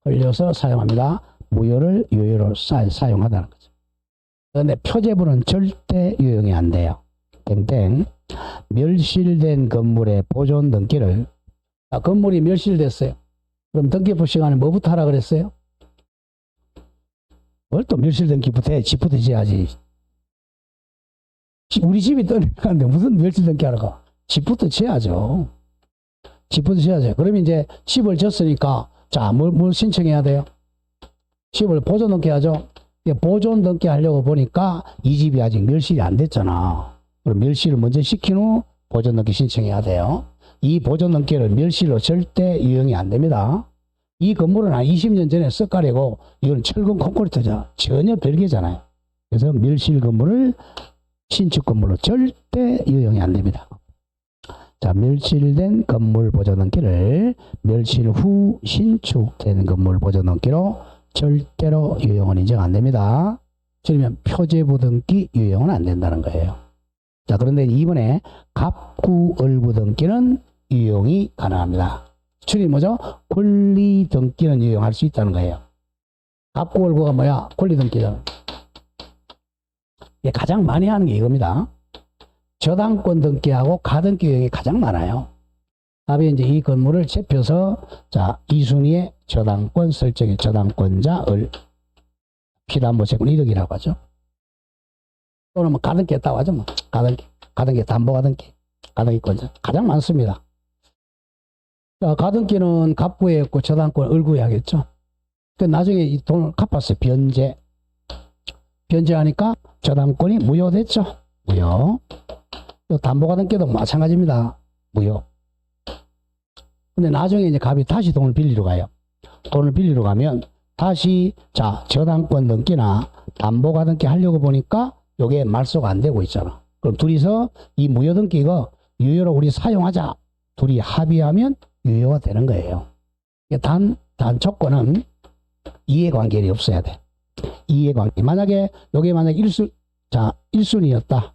흘려서 사용합니다. 무효를 유효로 사용하다는 거죠. 그런데 표제부는 절대 유용이 안 돼요. 땡땡. 멸실된 건물의 보존 등기를, 건물이 멸실됐어요. 그럼 등기부 시간에 뭐부터 하라 그랬어요? 뭘 또 멸실된 기부터 해? 집부터 지어야지. 우리 집이 떠내려가는데 무슨 멸실등기 하러 가? 집부터 지어야죠. 집부터 지어야죠. 그러면 이제 집을 졌으니까, 자, 뭘 신청해야 돼요? 집을 보존 등기 하죠? 보존 등기 하려고 보니까 이 집이 아직 멸실이 안 됐잖아. 그럼 멸실을 먼저 시킨 후 보존 등기 신청해야 돼요. 이 보존 등기를 멸실로 절대 유용이 안 됩니다. 이 건물은 한 20년 전에 썩가래고 이건 철근 콘크리트죠. 전혀 별개잖아요. 그래서 멸실 건물을 신축 건물로 절대 유용이 안 됩니다. 자, 멸실된 건물 보존 등기를 멸실 후 신축된 건물 보존 등기로 절대로 유용은 인정 안 됩니다. 그러면 표제부 등기 유용은 안 된다는 거예요. 자, 그런데 이번에 갑구 을구 등기는 유용이 가능합니다. 추리 뭐죠? 권리 등기는 유용할 수 있다는 거예요. 갑구 을구가 뭐야? 권리 등기잖아. 가장 많이 하는 게 이겁니다. 저당권 등기하고 가등기 유형이 가장 많아요. 답이 이제 이 건물을 채펴서, 자, 2순위에 저당권 설정의 저당권자 을 피담보채권 1억이라고 하죠. 또는 뭐 가등기 했다고 하죠. 뭐. 가등기, 담보가등기, 가등기권자. 가장 많습니다. 자, 가등기는 갑구에 있고 저당권 을구에 하겠죠. 그 나중에 이 돈을 갚았어요. 변제하니까 저당권이 무효됐죠. 무효. 담보가등기도 마찬가지입니다. 무효. 근데 나중에 이제 갑이 다시 돈을 빌리러 가요. 돈을 빌리러 가면 다시, 자, 저당권 등기나 담보가등기 하려고 보니까 요게 말소가 안 되고 있잖아. 그럼 둘이서 이 무효 등기 이거 유효로 우리 사용하자. 둘이 합의하면 유효가 되는 거예요. 단 조건은 이해관계이 없어야 돼. 이해관계. 만약에 요게 만약에 1순위였다.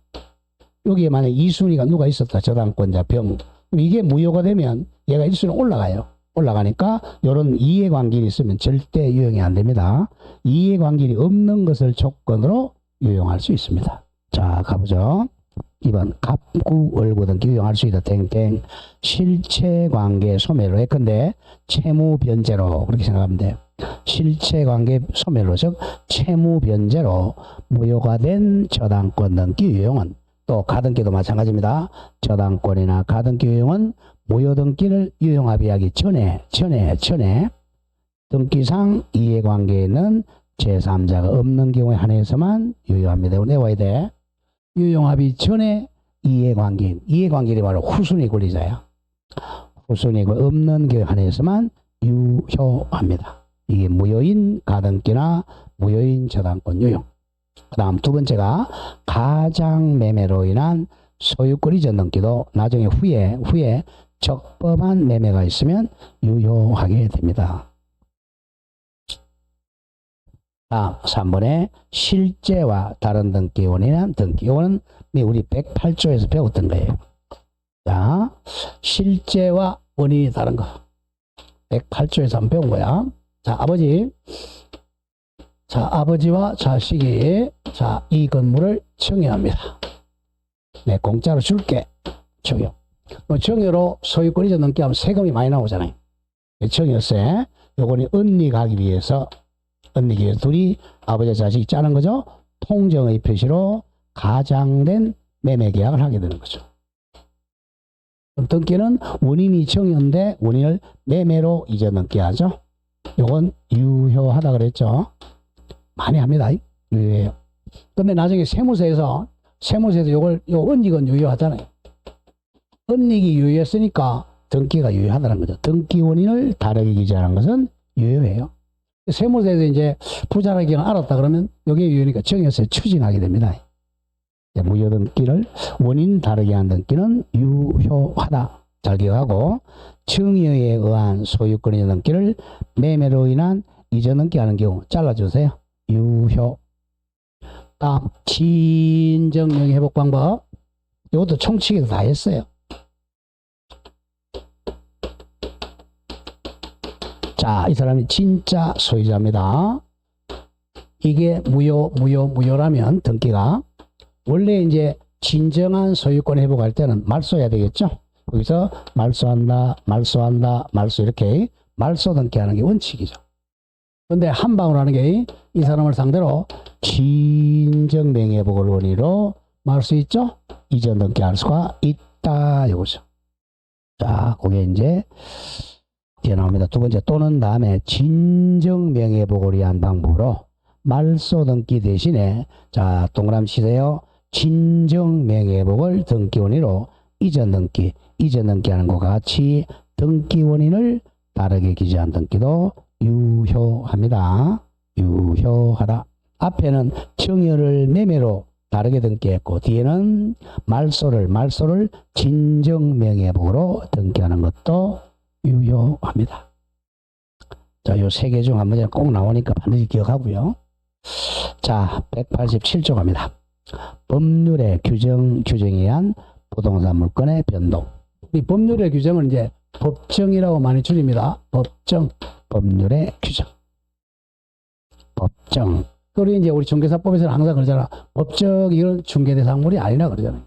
여기에 만약에 2순위가 누가 있었다. 저당권자 병. 그럼 이게 무효가 되면 얘가 1순위 올라가요. 올라가니까 이런 이해관계이 있으면 절대 유용이 안 됩니다. 이해관계이 없는 것을 조건으로 유용할 수 있습니다. 자, 가보죠. 2번 갑구 을구 등기 유용할 수 있다. 땡땡. 실체관계 소멸로 했건데 채무변제로 그렇게 생각하면 돼요. 실체관계 소멸로, 즉 채무변제로 무효가 된 저당권 등기 유용은, 또 가등기도 마찬가지입니다. 저당권이나 가등기 유용은 무효 등기를 유용합의하기 전에 등기상 이해관계에는 제3자가 없는 경우에 한해서만 유효합니다. 이거 외워야 돼. 유용합의 전에 이해관계이 바로 후순위 권리자야. 후순위 없는 경우에 한해서만 유효합니다. 이게 무효인 가등기나 무효인 저당권 유용. 그 다음 두 번째가 가장매매로 인한 소유권 이전 등기도 나중에 후에 적법한 매매가 있으면 유효하게 됩니다. 다음 3번에 실제와 다른 등기 원인한 등기. 이거는 우리 108조에서 배웠던 거예요. 자, 실제와 원인이 다른 거 108조에서 한번 배운 거야. 자, 아버지와 자식이, 자, 이 건물을 청유합니다. 네, 공짜로 줄게. 청유. 청유로 소유권 이전 등기하면 세금이 많이 나오잖아요. 청유세. 요거는 은닉하기 위해서 둘이 아버지와 자식이 짜는 거죠. 통정의 표시로 가장된 매매 계약을 하게 되는 거죠. 그럼 등기는 원인이 청유인데 원인을 매매로 이전 등기하죠. 요건 유효하다 그랬죠. 많이 합니다. 유효해요. 근데 나중에 세무서에서 요 은닉은 유효하잖아요. 은닉이 유효했으니까 등기가 유효하다는 거죠. 등기 원인을 다르게 기재하는 것은 유효해요. 세무서에서 이제 부자라는 걸 알았다 그러면 여기에 유효니까 정해서 추징하게 됩니다. 무효 등기를 원인 다르게 한 등기는 유효하다. 잘 기억하고 청여에 의한 소유권 이전 등기를 매매로 인한 이전 등기하는 경우 잘라주세요. 유효. 다음 친정 명예회복 방법. 이것도 총칙에도 다 했어요. 자, 이 사람이 진짜 소유자입니다. 이게 무효라면 등기가 원래 이제 진정한 소유권 회복할 때는 말소해야 되겠죠. 여기서 말소한다, 말소 이렇게 말소 등기하는 게 원칙이죠. 근데 한 방으로 하는 게 이 사람을 상대로 진정 명예회복을 원인으로 말 수 있죠. 이전 등기할 수가 있다 이거죠. 자, 그게 이제 뒤에 나옵니다. 두 번째 또는 다음에 진정 명예회복을 위한 방법으로 말소 등기 대신에 자 동그라미 치세요. 진정 명예회복을 등기 원인으로 이전 등기하는 것과 같이 등기 원인을 다르게 기재한 등기도 유효합니다. 유효하다. 앞에는 청여를 매매로 다르게 등기했고 뒤에는 말소를 진정 명예회복으로 등기하는 것도 유효합니다. 자, 요 세 개 중 한 문제 꼭 나오니까 반드시 기억하고요. 자, 187조 갑니다. 법률의 규정에 의한 부동산 물건의 변동. 이 법률의 규정은 이제 법정이라고 많이 줄입니다. 법률의 규정. 법정. 그리고 이제 우리 중개사법에서는 항상 그러잖아. 법적 이런 중개대상물이 아니라 그러잖아요.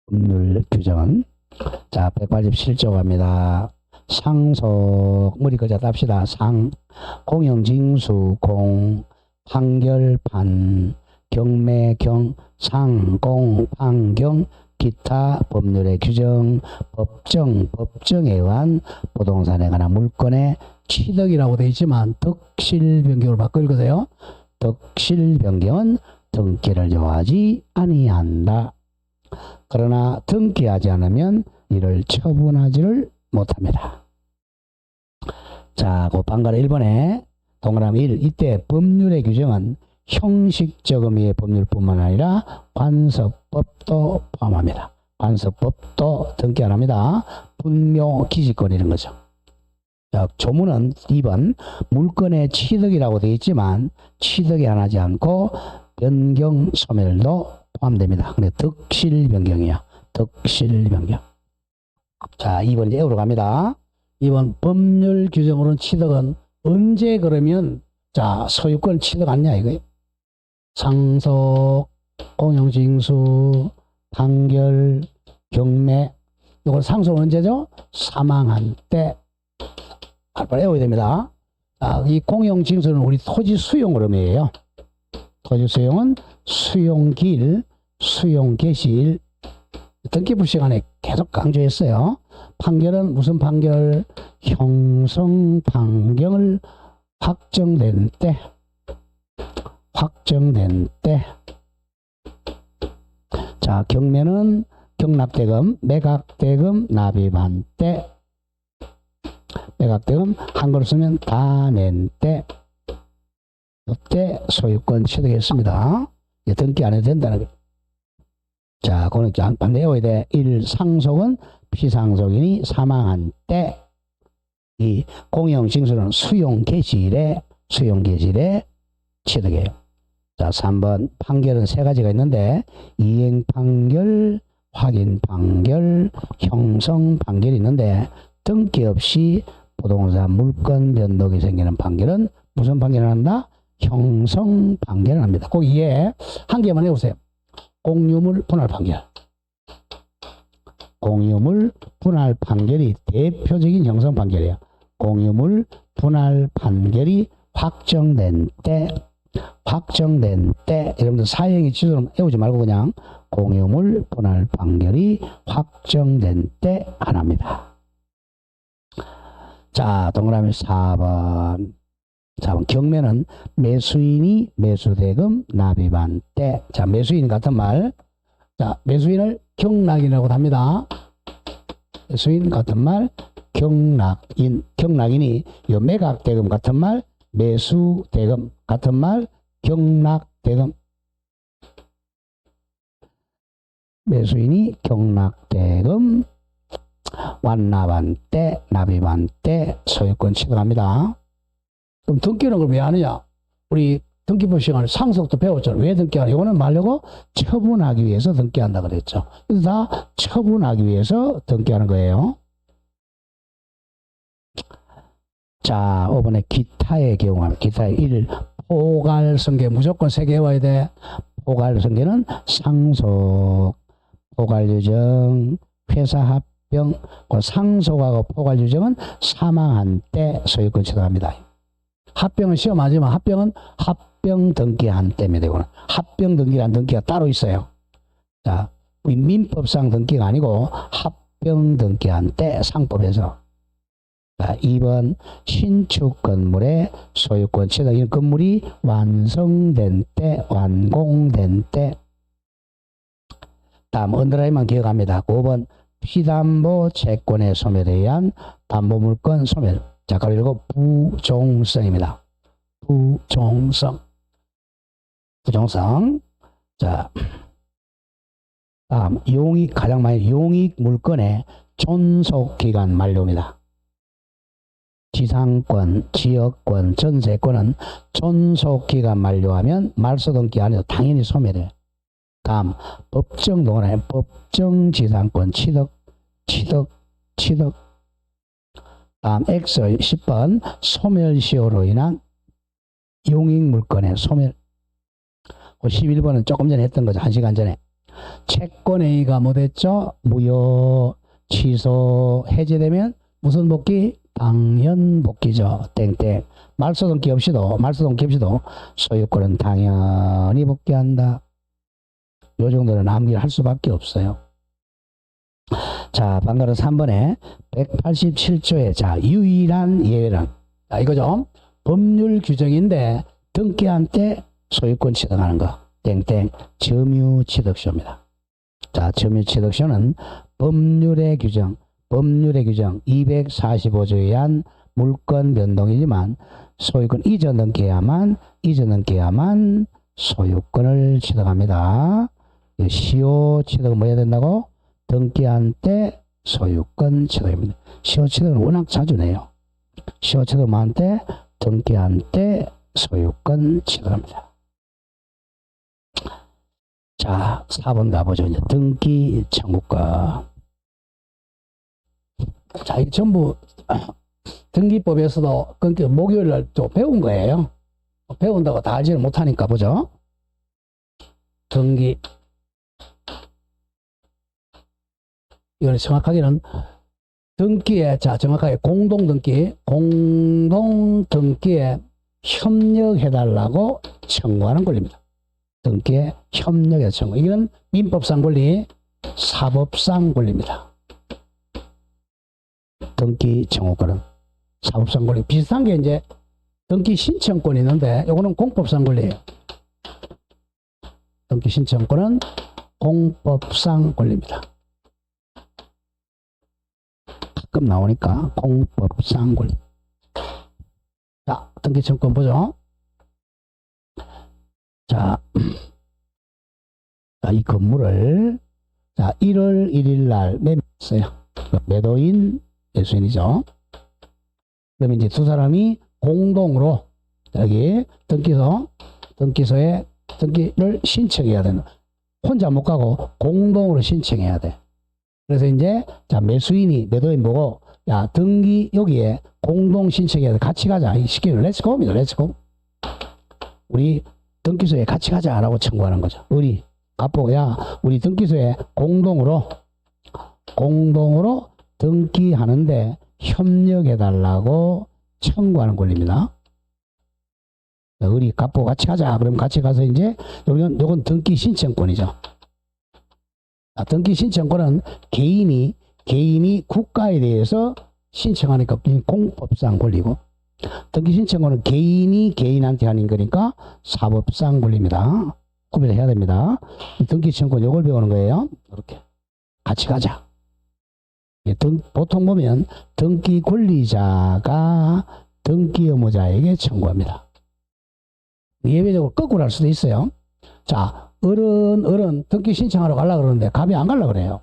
법률 규정은 자 187조 갑니다. 상속 머리 글자 땁시다. 공영징수 판결판 경매경 상공 기타 법률의 규정 법정에 의한 부동산에 관한 물건의 취득이라고 되어 있지만 득실 변경으로 바꿔 읽으세요. 득실 변경은 등기를 요하지 아니한다. 그러나 등기하지 않으면 이를 처분하지를 못합니다. 자, 그 방가로 1번에 동그라미 1. 이때 법률의 규정은 형식적 의미의 법률뿐만 아니라 관습법도 포함합니다. 관습법도 등기 안 합니다. 분묘 기지권 이런 거죠. 자, 조문은 2번 물건의 취득이라고 되어 있지만 취득이 안 하지 않고 변경 소멸도 포함됩니다. 근데 득실 변경이야. 득실 변경. 자, 2번 이제 E로 갑니다. 2번 법률 규정으로는 취득은 언제 그러면 자 소유권 취득 않냐 이거예요. 상속, 공영징수, 판결, 경매. 이걸 상속 언제죠? 사망한 때. 빨리 외워야 됩니다. 자, 이 공영징수는 우리 토지 수용을 의미해요. 토지 수용은 수용길, 수용개시일. 등기부 시간에 계속 강조했어요. 판결은 무슨 판결? 형성 판결을 확정된 때. 자, 경매는 경납대금, 매각대금 납입한 때. 매각대금 한글 쓰면 다 낸 때. 이때 소유권 취득했습니다. 등기 안 해도 된다는 거예요. 자, 그거는 반대 외워야 돼. 1. 상속은 피상속인이 사망한 때. 2. 공영징수는 수용개시일에 취득해요. 자, 3번 판결은 세 가지가 있는데 이행 판결, 확인 판결, 형성 판결이 있는데 등기 없이 부동산 물건 변동이 생기는 판결은 무슨 판결을 한다? 형성 판결을 합니다. 꼭 이해 한 개만 해보세요. 공유물 분할 판결. 공유물 분할 판결이 대표적인 형성 판결이에요. 공유물 분할 판결이 확정된 때. 여러분들 사형이 취소는 외우지 말고 그냥 공유물 분할 판결이 확정된 때 하나입니다. 자, 동그라미 4번. 경매는 매수인이 매수대금 납입한 때. 자, 매수인 같은 말. 자, 매수인을 경락인이라고 합니다. 매수인 같은 말 경락인. 경락인이 요 매각대금 같은 말 매수대금 같은 말 경락대금. 매수인이 경락대금 완납한때, 납입한때 소유권 취득합니다. 그럼 등기는 걸 왜 하느냐? 우리 등기법 시간에 상속도 배웠잖아요. 왜 등기하냐? 이거는 말려고 처분하기 위해서 등기한다 그랬죠. 그래서 다 처분하기 위해서 등기하는 거예요. 자, 이번에 기타의 경우는 기타의 1. 포괄성계 무조건 3개 외워야 돼. 포괄성계는 상속, 포괄유정, 회사합병, 상속하고 포괄유정은 사망한 때 소유권 취득합니다. 합병은 시험하지만 합병은 합병 등기한 때입니다. 이거는 합병 등기란 등기가 따로 있어요. 자, 우리 민법상 등기가 아니고 합병 등기한 때 상법에서. 자, 2번 신축 건물의 소유권 취득. 이 건물이 완성된 때, 완공된 때. 다음 언더라인만 기억합니다. 5번 피담보 채권의 소멸에 의한 담보물권 소멸. 자, 그리고 부종성입니다. 부종성. 자, 다음 용익, 가장 많이 용익 물건의 존속기간 만료입니다. 지상권, 지역권, 전세권은 존속기간 만료하면 말소등기 안에서 당연히 소멸해요. 다음 법정동원에 법정지상권 취득. 다음 X 10번 소멸시효로 인한 용익물건의 소멸. 11번은 조금 전에 했던 거죠. 1시간 전에. 채권행위가 못했죠. 무효, 취소, 해제되면 무슨 복귀? 당연 복귀죠. 땡땡. 말소등기 없이도 소유권은 당연히 복귀한다. 요 정도는 암기를 할 수밖에 없어요. 자, 방금 3번에 187조에 자, 유일한 예외는 자, 이거죠. 법률 규정인데 등기한 때 소유권 취득하는 거. 땡땡. 점유취득시효입니다. 자, 점유취득시효는 법률의 규정 245조에 의한 물권 변동이지만 소유권 이전 등기해야만 소유권을 취득합니다. 시효 취득은 뭐 해야 된다고? 등기한 때 소유권 취득입니다. 시효 취득은 워낙 자주 내요. 시효 취득만 때 등기한 때 소유권 취득합니다. 자, 4번 가보죠. 이제 등기 청구권. 자, 이 전부 등기법에서도 그러니까 목요일날 또 배운 거예요. 배운다고 다 알지는 못하니까 보죠. 등기. 이거는 정확하게는 등기에, 자, 정확하게 공동등기에 협력해달라고 청구하는 권리입니다. 등기에 협력해 청구. 이건 민법상 권리, 사법상 권리입니다. 등기 청구권은 사법상 권리. 비슷한 게 이제 등기 신청권이 있는데 이거는 공법상 권리예요. 등기 신청권은 공법상 권리입니다. 가끔 나오니까 공법상 권리. 자, 등기 청구권 보죠. 자, 이 건물을 자 1월 1일 날 매매했어요. 매도인 매수인이죠. 그러면 이제 두 사람이 공동으로 여기 등기소에 등기를 신청해야 되는. 혼자 못 가고 공동으로 신청해야 돼. 그래서 이제 자 매도인 보고 야 등기 여기에 공동 신청해야 돼. 같이 가자. 시키는 렛츠고입니다. 렛츠고. 우리 등기소에 같이 가자라고 청구하는 거죠. 우리 갑보고 야 우리 등기소에 공동으로 등기하는데 협력해달라고 청구하는 권리입니다. 우리 갑보 같이 가자. 그럼 같이 가서 이제 요건 등기 신청권이죠. 등기 신청권은 개인이 국가에 대해서 신청하니까 공법상 권리고, 등기 신청권은 개인이 개인한테 하는 거니까 사법상 권리입니다. 구별을 해야 됩니다. 등기 신청권 요걸 배우는 거예요. 이렇게 같이 가자. 보통 보면 등기 권리자가 등기 의무자에게 청구합니다. 예외적으로 거꾸로 할 수도 있어요. 자, 어른 등기 신청하러 가려고 그러는데 갑이 안 가려고 그래요.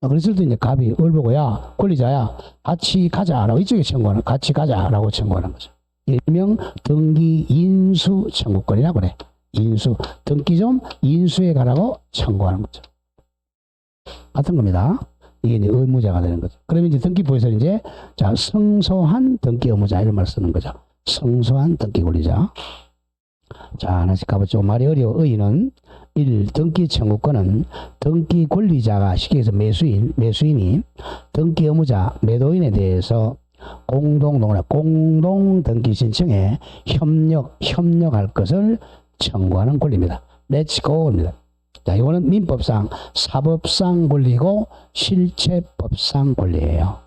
그랬을 때 이제 갑이 을 보고 야 권리자야 같이 가자라고 이쪽에 청구하는 같이 가자라고 청구하는 거죠. 일명 등기 인수 청구권이라고 그래. 인수 등기 좀 인수해 가라고 청구하는 거죠. 같은 겁니다. 이게 이제 의무자가 되는 거죠. 그러면 이제 등기부에서 이제 자 성소한 등기 의무자 이런 말을 쓰는 거죠. 성소한 등기 권리자. 자 하나씩 가보죠. 말이 어려워. 의의는 1. 등기 청구권은 등기 권리자가 쉽게 해서 매수인이 등기 의무자 매도인에 대해서 공동 등기 신청에 협력할 것을 청구하는 권리입니다. Let's go입니다. 자, 이거는 민법상, 사법상 권리고 실체법상 권리예요.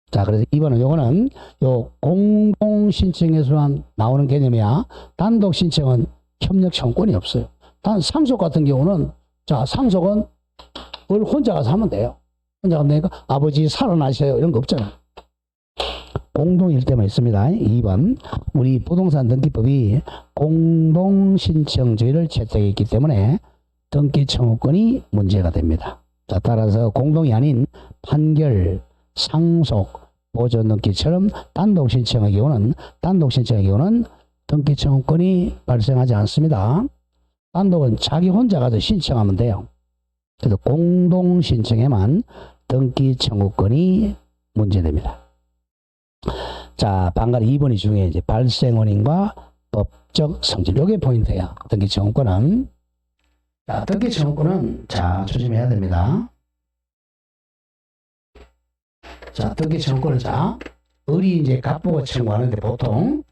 자, 그래서 이번은 요거는 요 공동 신청에서만 나오는 개념이야. 단독 신청은 협력 청구권이 없어요. 단 상속 같은 경우는 자, 상속은 을 혼자 가서 하면 돼요. 혼자 가면 되니까 아버지 살아나셔요 이런 거 없잖아요. 공동일 때만 있습니다. 2번 우리 부동산 등기법이 공동신청주의를 채택했기 때문에 등기 청구권이 문제가 됩니다. 자, 따라서 공동이 아닌 판결, 상속, 보존 등기처럼 단독 신청의 경우는 등기 청구권이 발생하지 않습니다. 단독은 자기 혼자 가서 신청하면 돼요. 그래서 공동 신청에만 등기 청구권이 문제됩니다. 자, 방금 2번이 중에 이제 발생 원인과 법적 성질. 요게 포인트예요. 등기 청구권은. 자, 등기 청구권은 자, 조심해야 됩니다. 자, 등기 청구권은 자, 을이 이제 갑부가 청구하는데 보통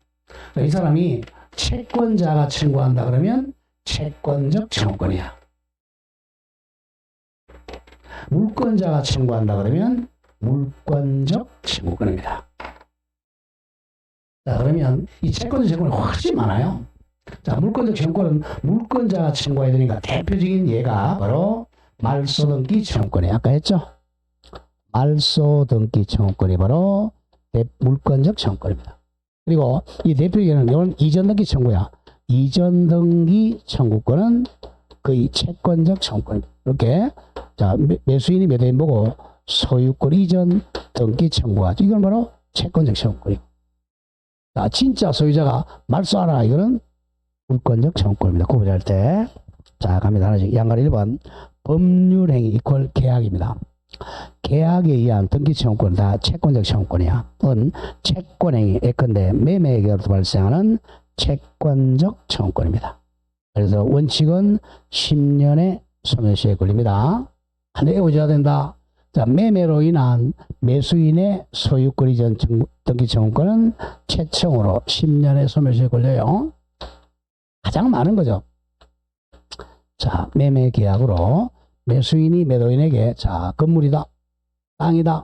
이 사람이 채권자가 청구한다 그러면 채권적 청구권이야. 물권자가 청구한다 그러면 물권적 청구권입니다. 자, 그러면 이 채권적 청구권이 훨씬 많아요. 자, 물권적 청구권은 물권자가 청구해야 되니까 대표적인 예가 바로 말소등기 청구권이에요. 아까 했죠? 말소등기 청구권이 바로 물권적 청구권입니다. 그리고 이 대표적인 이건 이전등기 청구야. 이전등기 청구권은 거의 채권적 청구권입니다. 이렇게 자, 매수인이 매도인 보고 소유권 이전 등기 청구하죠. 이건 바로 채권적 청구권이고. 자, 진짜 소유자가 말소하라. 이거는 물권적 청구권입니다. 구분할 때. 자, 갑니다. 하나씩. 양갈 1번. 법률행위 이퀄 계약입니다. 계약에 의한 등기 청구권 다 채권적 청구권이야. 은 채권행위 예컨대 매매에 의해서 발생하는 채권적 청구권입니다. 그래서 원칙은 10년의 소멸시효에 걸립니다. 하나 외워줘야 된다. 자, 매매로 인한 매수인의 소유권 이전 등기 청구권은 채청으로 10년의 소멸시효에 걸려요. 가장 많은 거죠. 자, 매매 계약으로 매수인이 매도인에게 자, 건물이다, 땅이다,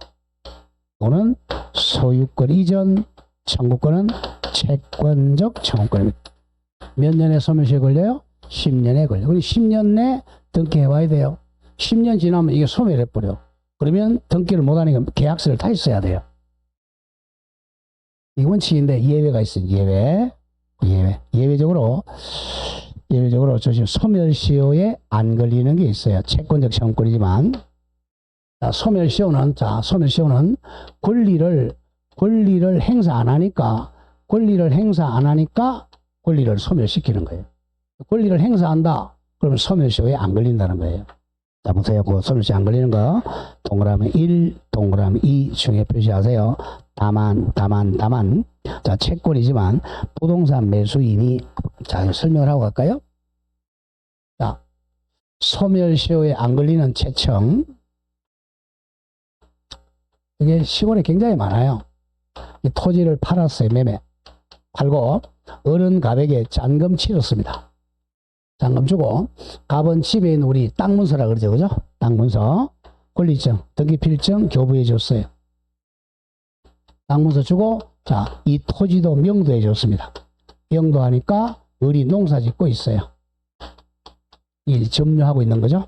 또는 소유권 이전 청구권은 채권적 청구권입니다. 몇 년의 소멸시효에 걸려요? 10년에 걸려요. 그럼 10년 내 등기해와야 돼요. 10년 지나면 이게 소멸해버려. 그러면 등기를 못하니까 계약서를 다시 써야 돼요. 이 원칙인데 예외가 있어요. 예외적으로 조심 소멸시효에 안 걸리는 게 있어요. 채권적 청구권이지만 자, 소멸시효는 권리를 행사 안 하니까 권리를 소멸시키는 거예요. 권리를 행사한다. 그러면 소멸시효에 안 걸린다는 거예요. 자, 보세요. 그 소멸시효 안 걸리는 거 동그라미 1, 동그라미 2 중에 표시하세요. 다만 자, 채권이지만 부동산 매수인이 자, 설명을 하고 갈까요? 자, 소멸시효에 안 걸리는 채청 이게 시골에 굉장히 많아요. 이 토지를 팔았어요. 매매 팔고 어른 갑에게 잔금 치렀습니다. 잔금 주고 갑은 집에 있는 우리 땅 문서라 그러죠. 그죠? 땅 문서 권리증 등기필증 교부해 줬어요. 땅 문서 주고 자, 이 토지도 명도해 줬습니다. 명도하니까 을이 농사 짓고 있어요. 이게 점유하고 있는 거죠.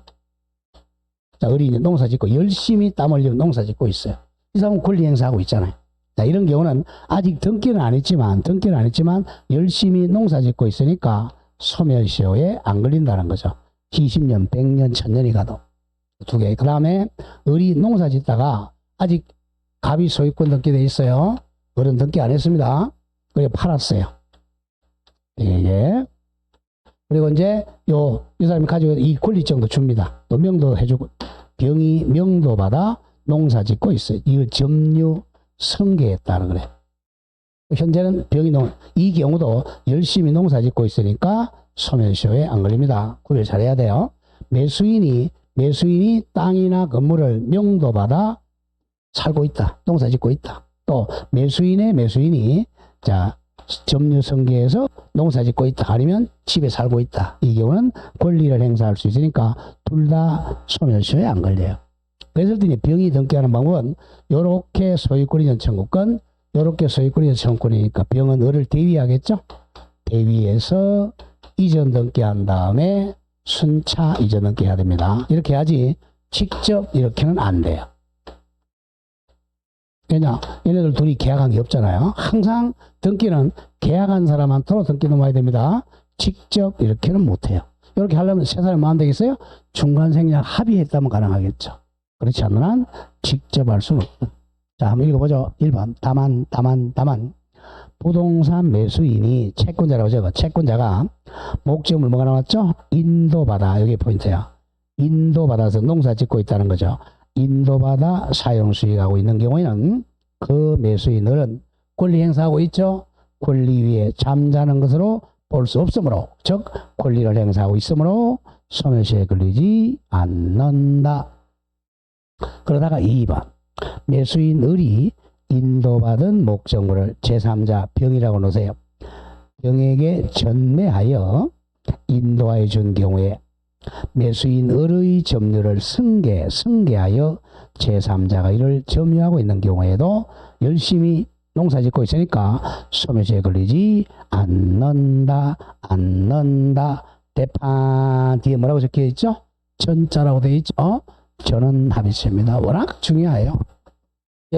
자, 을이 이제 농사 짓고 열심히 땀 흘리고 농사 짓고 있어요. 이 사람은 권리 행사하고 있잖아요. 자, 이런 경우는 아직 등기는 안 했지만 열심히 농사 짓고 있으니까 소멸시효에 안 걸린다는 거죠. 20년, 100년, 1000년이 가도. 두 개. 그 다음에 을이 농사 짓다가 아직 갑이 소유권 등기 돼 있어요. 을은 등기 안 했습니다. 그래 팔았어요. 이게. 그리고 이제 이 사람이 가지고 이 권리증도 줍니다. 또 명도 해주고 병이 명도 받아 농사 짓고 있어요. 이걸 점유 승계했다는 그래. 현재는 병이 이 경우도 열심히 농사 짓고 있으니까 소멸시효에 안 걸립니다. 구별 잘해야 돼요. 매수인이 땅이나 건물을 명도받아 살고 있다. 농사 짓고 있다. 또 매수인이 자 점유승계에서 농사 짓고 있다. 아니면 집에 살고 있다. 이 경우는 권리를 행사할 수 있으니까 둘 다 소멸시효에 안 걸려요. 그래서 병이 등기하는 방법은 요렇게 소유권이전 청구권, 요렇게 소유권이전 청구권이니까 병은 을을 대위하겠죠. 대위해서 이전 등기한 다음에 순차 이전 등기해야 됩니다. 이렇게 해야지 직접 이렇게는 안 돼요. 왜냐? 얘네들 둘이 계약한 게 없잖아요. 항상 등기는 계약한 사람한테로 등기 넘어야 됩니다. 직접 이렇게는 못해요. 이렇게 하려면 세 사람이 뭐 하면 되겠어요? 중간 생략 합의했다면 가능하겠죠. 그렇지 않는 한 직접 할 수는 없다. 자, 한번 읽어보죠. 1번. 다만. 부동산 매수인이 채권자라고 적어. 채권자가 목적물 뭐가 나왔죠? 인도받아. 여기 포인트야. 인도받아서 농사 짓고 있다는 거죠. 인도받아 사용 수익하고 있는 경우에는 그 매수인은 권리 행사하고 있죠. 권리 위에 잠자는 것으로 볼 수 없으므로, 즉 권리를 행사하고 있으므로 소멸시효에 걸리지 않는다. 그러다가 2번. 매수인 을이 인도받은 목적물을 제3자 병이라고 놓으세요. 병에게 전매하여 인도하여 준 경우에 매수인 을의 점유를 승계하여 제3자가 이를 점유하고 있는 경우에도 열심히 농사 짓고 있으니까 소멸시효에 걸리지 않는다. 대판 뒤에 뭐라고 적혀 있죠? 전자라고 되어 있죠? 저는 합의체입니다. 워낙 중요해요.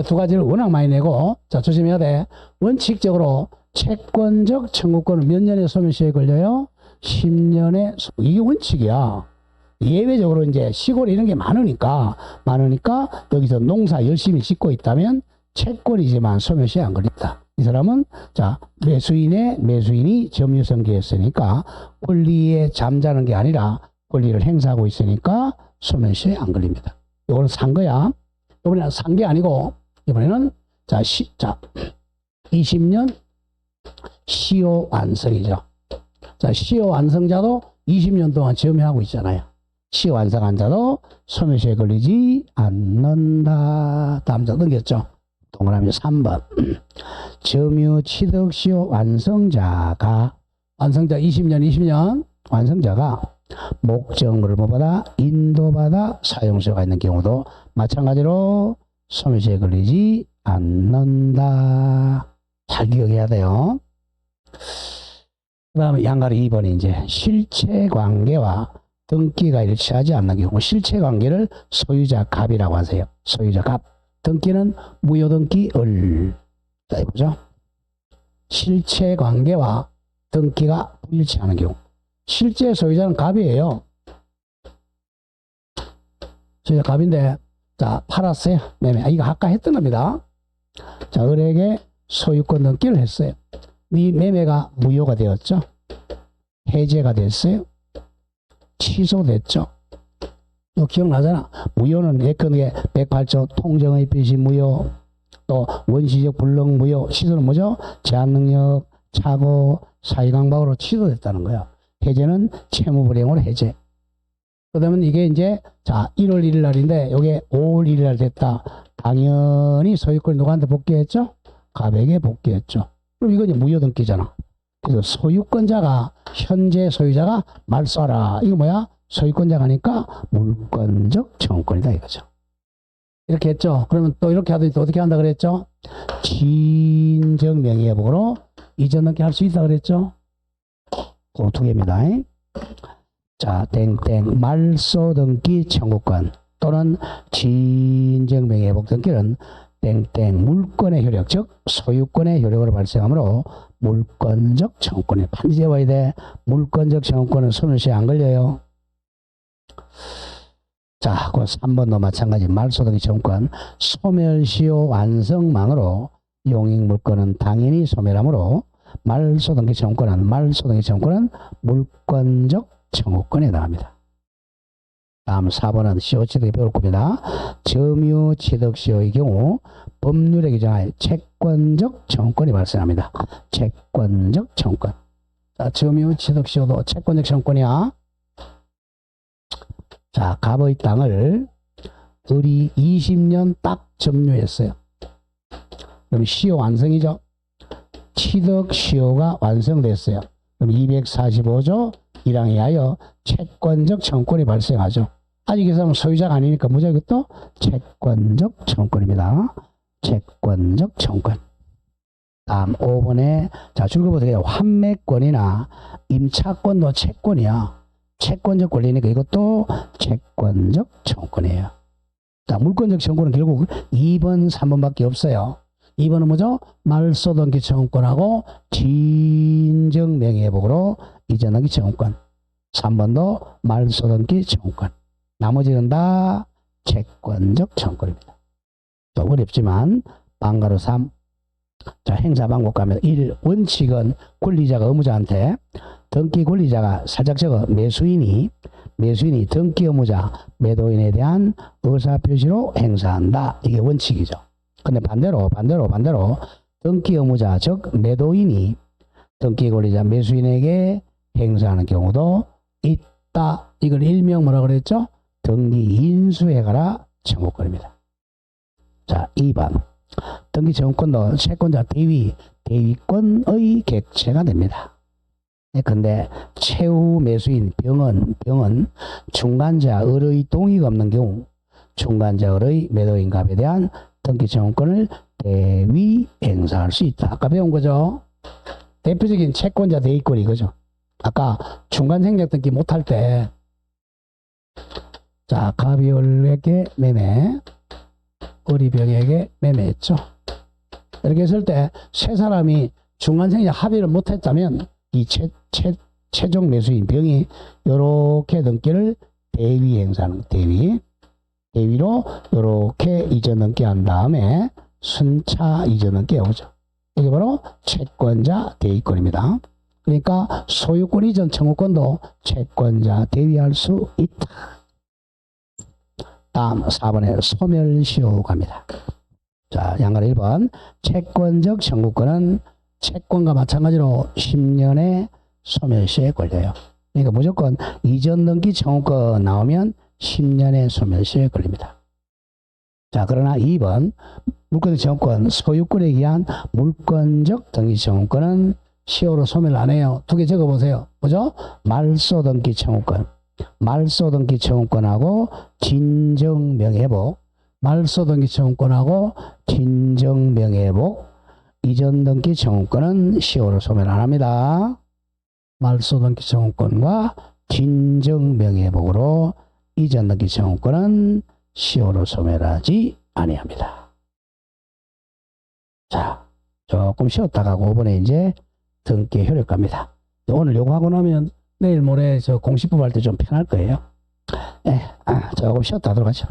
두 가지를 워낙 많이 내고, 자, 조심해야 돼. 원칙적으로 채권적 청구권은 몇 년에 소멸시효에 걸려요? 10년에, 이게 원칙이야. 예외적으로 이제 시골에 이런 게 많으니까 여기서 농사 열심히 짓고 있다면 채권이지만 소멸시효에 안 걸린다. 이 사람은, 자, 매수인이 점유승계했으니까 권리에 잠자는 게 아니라 권리를 행사하고 있으니까 소멸시효에 안 걸립니다. 이거는 산 거야. 이번에는 산 게 아니고, 이번에는, 자, 20년 시효 완성이죠. 자, 시효 완성자도 20년 동안 점유하고 있잖아요. 시효 완성한 자도 소멸시효에 걸리지 않는다. 다음 자 넘겼죠. 동그라미 3번. 점유 취득 시효 완성자가 20년 완성자가 목적물을 뭐보다 인도받아 사용수요가 있는 경우도 마찬가지로 소멸시효에 걸리지 않는다. 잘 기억해야 돼요. 그 다음에 양가리 2번이 이제 실체관계와 등기가 일치하지 않는 경우, 실체관계를 소유자 갑이라고 하세요. 소유자 갑. 등기는 무효등기 을. 자, 해보죠. 실체관계와 등기가 불일치하는 경우. 실제 소유자는 갑이에요. 소유자 갑인데, 자, 팔았어요. 매매. 이거 아까 했던 겁니다. 자, 을에게 소유권 등기를 했어요. 이 매매가 무효가 되었죠. 해제가 됐어요. 취소됐죠. 너 기억나잖아. 무효는 예컨대 108조 통정의 표시 무효, 또 원시적 불능 무효, 취소는 뭐죠? 제한능력, 착오, 사익강박으로 취소됐다는 거야. 해제는 채무불이행으로 해제. 그러면 이게 이제, 자, 1월 1일 날인데, 요게 5월 1일 날 됐다. 당연히 소유권이 누구한테 복귀했죠? 갑에게 복귀했죠. 그럼 이건 이제 무효등기잖아. 그래서 소유권자가, 현재 소유자가 말소하라. 이거 뭐야? 소유권자가니까 물권적 청구권이다 이거죠. 이렇게 했죠. 그러면 또 이렇게 하더니 또 어떻게 한다 그랬죠? 진정 명의회복으로 이전 등기 할 수 있다 그랬죠? 그 두 개입니다. 자, 땡땡 말소 등기 청구권 또는 진정 명의회복 등기는 땡땡 물권의 효력, 즉 소유권의 효력으로 발생하므로 물권적 청구권이 반드시 외워야 돼. 물권적 청구권은 소멸시효에 안 걸려요. 자, 그 3번도 마찬가지 말소등기 청구권 소멸시효 완성망으로 용익물건은 당연히 소멸하므로 말소등기 청구권은 물권적 청구권에 해당합니다. 다음 4번은 시효취득이 배울 겁니다. 점유취득시효의 경우 법률에 규정하여 채권적 청구권이 발생합니다. 채권적 청구권. 자, 점유취득시효도 채권적 청구권이야. 자, 갑의 땅을 을이 20년 딱 점유했어요. 그럼 시효 완성이죠. 취득시효가 완성됐어요. 그럼 245조 1항에 하여 채권적 청구권이 발생하죠. 아직 이 사람은 소유자가 아니니까 무조건 또 채권적 청구권입니다. 채권적 청구권. 다음 5번에 자 줄거보세요. 환매권이나 임차권도 채권이야. 채권적 권리니까 이것도 채권적 청구권이에요. 자, 물권적 청구는 결국 2번, 3번밖에 없어요. 2번은 뭐죠? 말소등기 청구권하고 진정명예회복으로 이전등기 청구권. 3번도 말소등기 청구권. 나머지는 다 채권적 청구권입니다. 또 어렵지만 방가로 3. 자, 행사 방법 가면 1. 원칙은 권리자가 의무자한테 등기 권리자가 살짝 적어 매수인이 등기 의무자 매도인에 대한 의사표시로 행사한다. 이게 원칙이죠. 근데 반대로 등기 의무자 즉 매도인이 등기 권리자 매수인에게 행사하는 경우도 있다. 이걸 일명 뭐라 그랬죠? 등기 인수해가라 청구권입니다. 자, 2번 등기 청구권도 채권자 대위권의 객체가 됩니다. 근데 최후 매수인 병은 중간자 을의 동의가 없는 경우 중간자 을의 매도인 갑에 대한 등기 청구권을 대위 행사할 수 있다. 아까 배운 거죠. 대표적인 채권자 대위권이 이거죠. 아까 중간 생략 등기 못할 때 자, 갑이 을에게 매매, 을이 병에게 매매했죠. 이렇게 했을 때 세 사람이 중간 생략 합의를 못했다면 이 최종 매수인 병이 이렇게 등기를 대위 행사하는 대위로 이렇게 이전 등기 한 다음에 순차 이전 등기 오죠. 이게 바로 채권자 대위권입니다. 그러니까 소유권 이전 청구권도 채권자 대위할 수 있다. 다음 4번에 소멸시효 갑니다. 자, 양가로 1번 채권적 청구권은 채권과 마찬가지로 10년의 소멸시효에 걸려요. 그러니까 무조건 이전 등기 청구권 나오면 10년의 소멸시효에 걸립니다. 자, 그러나 2번 물권적 청구권 소유권에 의한 물권적 등기 청구권은 시효로 소멸 안 해요. 두 개 적어보세요. 뭐죠? 말소등기 청구권. 말소등기 청구권하고 진정명예회복. 말소등기 청구권하고 진정명예회복. 이전등기 청구권은 시효로 소멸 안 합니다. 말소등기 청구권과 진정명예회복으로 이전등기 청구권은 시효로 소멸하지 아니합니다. 자, 조금 쉬었다가 5번에 이제 등기 효력갑니다. 오늘 요거 하고 나면 내일 모레 저 공시법 할 때 좀 편할 거예요. 조금 쉬었다 하도록 하죠.